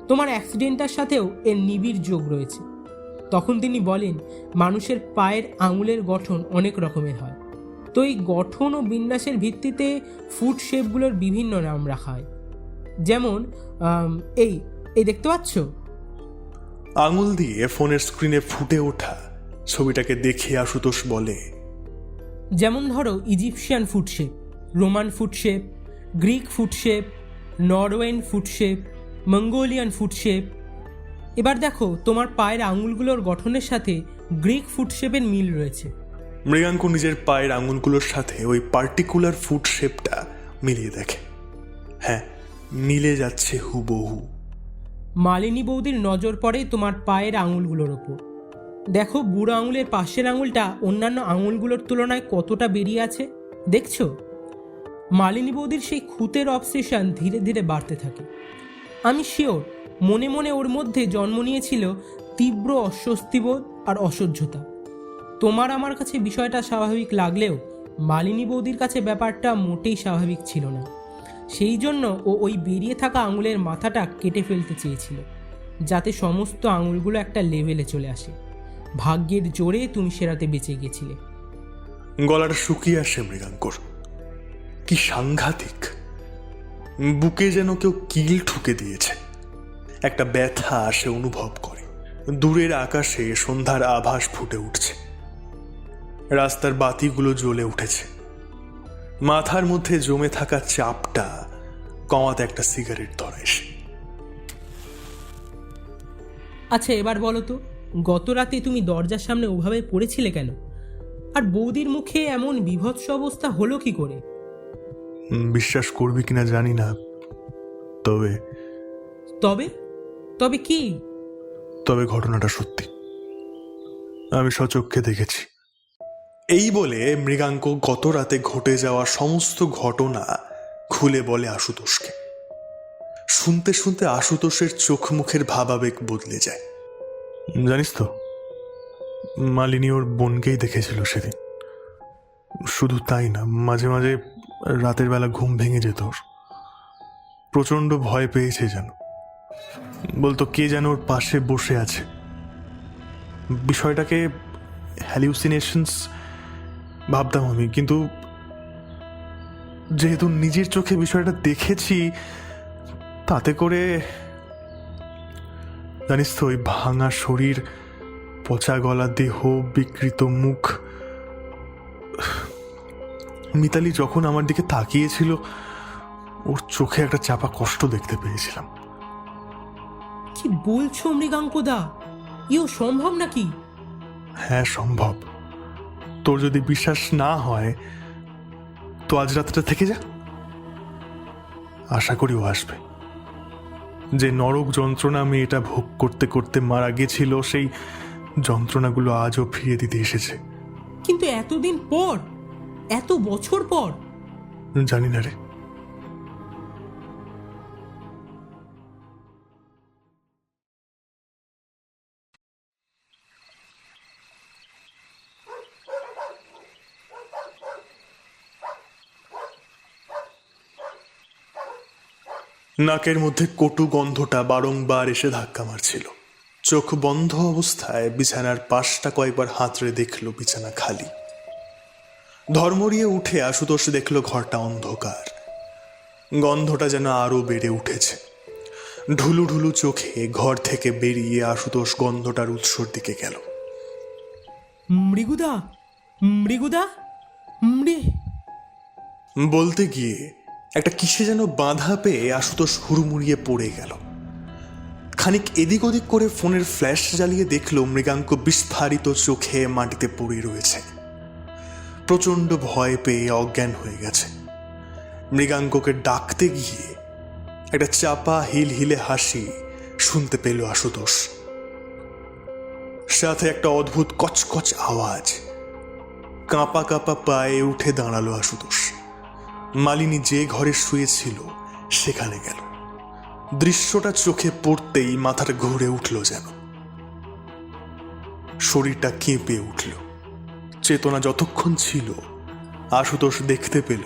তোমার অ্যাক্সিডেন্টটার সাথেও এর নিবিড় যোগ রয়েছে। তখন তিনি বলেন মানুষের পায়ের আঙুলের গঠন অনেক রকমের হয়। তো এই গঠন ও বিন্যাসের ভিত্তিতে ফুট শেপগুলোর বিভিন্ন নাম রাখা হয়। যেমন এই এই দেখতে পাচ্ছ? আঙুল দিয়ে ফোনের স্ক্রিনে ফুটে ওঠা ছবিটাকে দেখে আশুতোষ বলে, যেমন ধরো Egyptian foot shape, Roman foot shape, Greek foot shape, Norwegian foot shape, Mongolian foot shape. এবার দেখো তোমার পায়ের আঙুলগুলোর গঠনের সাথে গ্রিক ফুট শেপের মিল রয়েছে। মৃগাঙ্ক নিজের পায়ের আঙুলগুলোর সাথে ওই পার্টিকুলার ফুট শেপটা মিলিয়ে দেখে। হ্যাঁ, মিলে যাচ্ছে হুবহু। মালিনী বৌদির নজর পড়ে তোমার পায়ের আঙুলগুলোর ওপর। দেখো বুড়ো আঙুলের পাশের আঙুলটা অন্যান্য আঙুলগুলোর তুলনায় কতটা বেরিয়ে আছে, দেখছো? মালিনী বৌদির সেই খুঁতের অবসেশন ধীরে ধীরে বাড়তে থাকে। আমি শিওর মনে মনে ওর মধ্যে জন্ম নিয়েছিল তীব্র অস্বস্তিবোধ আর অসহ্যতা। তোমার আমার কাছে বিষয়টা স্বাভাবিক লাগলেও মালিনী বৌদির কাছে ব্যাপারটা মোটেই স্বাভাবিক ছিল না। সেই জন্য ও ওই বেরিয়ে থাকা আঙুলের মাথাটা কেটে ফেলতে চেয়েছিল। যাতে সমস্ত আঙুলগুলো একটা লেভেলে চলে আসে। ভাগ্যের জোরে তুমি সে রাতে বেঁচে গিয়েছিলে। গলাটা শুকিয়ে আসে মৃগাঙ্কর। কি সাংঘাতিক! বুকে যেন কেউ কিল ঠুকে দিয়েছে। একটা ব্যথা সে অনুভব করে। দূরের আকাশে সন্ধ্যার আভাস ফুটে উঠছে, রাস্তার বাতিগুলো জ্বলে উঠেছে। মাথার মধ্যে জমে থাকা চাপটা কমাতে একটা সিগারেট ধরে সে। আচ্ছা, এবার বলো তো, গত রাতে তুমি দরজার সামনে ওভাবে পড়েছিলে কেন? আর বৌদির মুখে এমন বীভৎস অবস্থা হলো কি করে? বিশ্বাস করবি কিনা জানি না, তবে তবে তবে কি? তবে ঘটনাটা সত্যি, আমি সচক্ষে দেখেছি। এই বলে মৃগাঙ্ক গত রাতে ঘটে যাওয়া সমস্ত ঘটনা খুলে বলে আশুতোষকে। শুনতে শুনতে আশুতোষের চোখ মুখের ভাবাবেগ বদলে যায়। জানিস তো, মালিনী ওর বোনকেই দেখেছিল সেদিন। শুধু তাই না, মাঝে মাঝে রাতের বেলা ঘুম ভেঙে যেত ওর। প্রচন্ড ভয় পেয়েছে যেন, বলতো কে যেন ওর পাশে বসে আছে। বিষয়টাকে হ্যালিউসিনেশনস ভাবতাম আমি, কিন্তু যেহেতু নিজের চোখে বিষয়টা দেখেছি, তাতে করে জানিস তো, ওই ভাঙা শরীর, পচা গলা দেহ, বিকৃত মুখ, মিতালি যখন আমার দিকে তাকিয়েছিল, ওর চোখে একটা চাপা কষ্ট দেখতে পেয়েছিলাম। কি বলছো মৃগাঙ্কদা? ইও সম্ভব নাকি? হ্যাঁ, সম্ভব। তোর যদি বিশ্বাস না হয় তো আজ রাতটা থেকে যা, আশা করি ও আসবে। যে নরক যন্ত্রণা মেয়েটা ভোগ করতে করতে মারা গেছিল, সেই যন্ত্রণাগুলো আজও ফিরিয়ে দিতে এসেছে। কিন্তু এতদিন পর, এত বছর পর? জানি না রে। নাকের মধ্যে কটু গন্ধটা বারংবার এসে ধাক্কা মারছিল। চোখ বন্ধ অবস্থায় বিছানার পাশটা কয়েকবার হাতড়ে দেখল বিছানা খালি। ধর্মরিয়ে উঠে আশুতোষ দেখল ঘরটা অন্ধকার। গন্ধটা যেন আরো বেড়ে উঠেছে। ঢুলু ঢুলু চোখে ঘর থেকে বেরিয়ে আশুতোষ গন্ধটার উৎসর দিকে গেল। মৃগুদা, মৃগুদা, বলতে গিয়ে একটা কিসে যেন বাধা পেয়ে আশুতোষ হুড়মুড়িয়ে পড়ে গেল। খানিক এদিক ওদিক করে ফোনের ফ্ল্যাশ জ্বালিয়ে দেখল মৃগাঙ্ক বিস্ফারিত চোখে মাটিতে পড়ে রয়েছে। প্রচন্ড ভয় পেয়ে অজ্ঞান হয়ে গেছে। মৃগাঙ্ককে ডাকতে গিয়ে একটা চাপা হিলহিলে হাসি শুনতে পেল আশুতোষ। সাথে একটা অদ্ভুত কচকচ আওয়াজ। কাঁপা কাঁপা পায়ে উঠে দাঁড়ালো আশুতোষ। মালিনী যে ঘরে শুয়েছিল সেখানে গেল। দৃশ্যটা চোখে পড়তেই মাথাটা ঘুরে উঠল যেন। শরীরটা কেঁপে উঠল। চেতনা যতক্ষণ ছিল আশুতোষ দেখতে পেল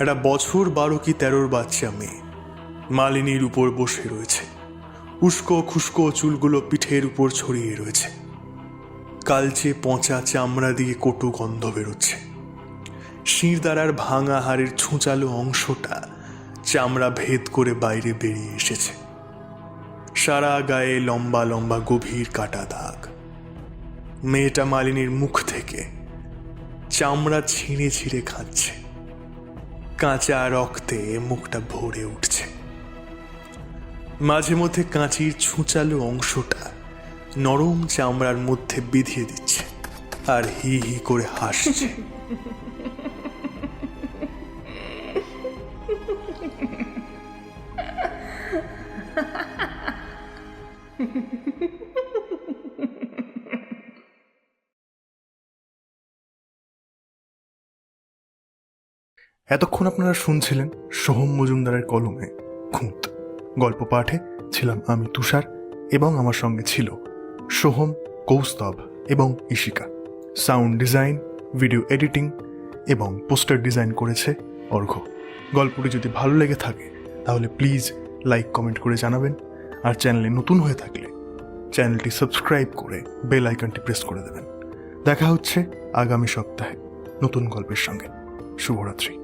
একটা বছর 12 কি 13 বাচ্চা মেয়ে মালিনীর উপর বসে রয়েছে। উস্কো খুস্কো চুলগুলো পিঠের উপর ছড়িয়ে রয়েছে। কালচে পচা চামড়া দিয়ে কটু গন্ধ বেরোচ্ছে। শিরদাঁড়ার ভাঙা হাড়ের ছুঁচালো অংশটা চামড়া ভেদ করে বাইরে বেরিয়ে এসেছে। সারা গায়ে লম্বা লম্বা গভীর কাটা দাগ। মেয়েটা মালিনীর মুখ থেকে চামড়া ছিঁড়ে ছিঁড়ে খাচ্ছে। কাঁচা রক্তে মুখটা ভরে উঠছে। মাঝে মধ্যে কাঁচির ছুঁচালো অংশটা নরম চামড়ার মধ্যে বিধিয়ে দিচ্ছে আর হি হি করে হাসছে। এতক্ষণ আপনারা শুনছিলেন সোহম মজুমদারের কলমে খুঁত। গল্প পাঠে ছিলাম আমি তুষার, এবং আমার সঙ্গে ছিল সোহম, কৌস্তব এবং Ishika. Sound design, video editing এবং পোস্টার ডিজাইন করেছে অর্ঘ্য। গল্পটি যদি ভালো লেগে থাকে তাহলে প্লিজ লাইক কমেন্ট করে জানাবেন। আর চ্যানেলে নতুন হয়ে থাকলে চ্যানেলটি সাবস্ক্রাইব করে বেল আইকনটি প্রেস করে দেবেন। দেখা হচ্ছে আগামী সপ্তাহে নতুন গল্পের সঙ্গে। শুভরাত্রি।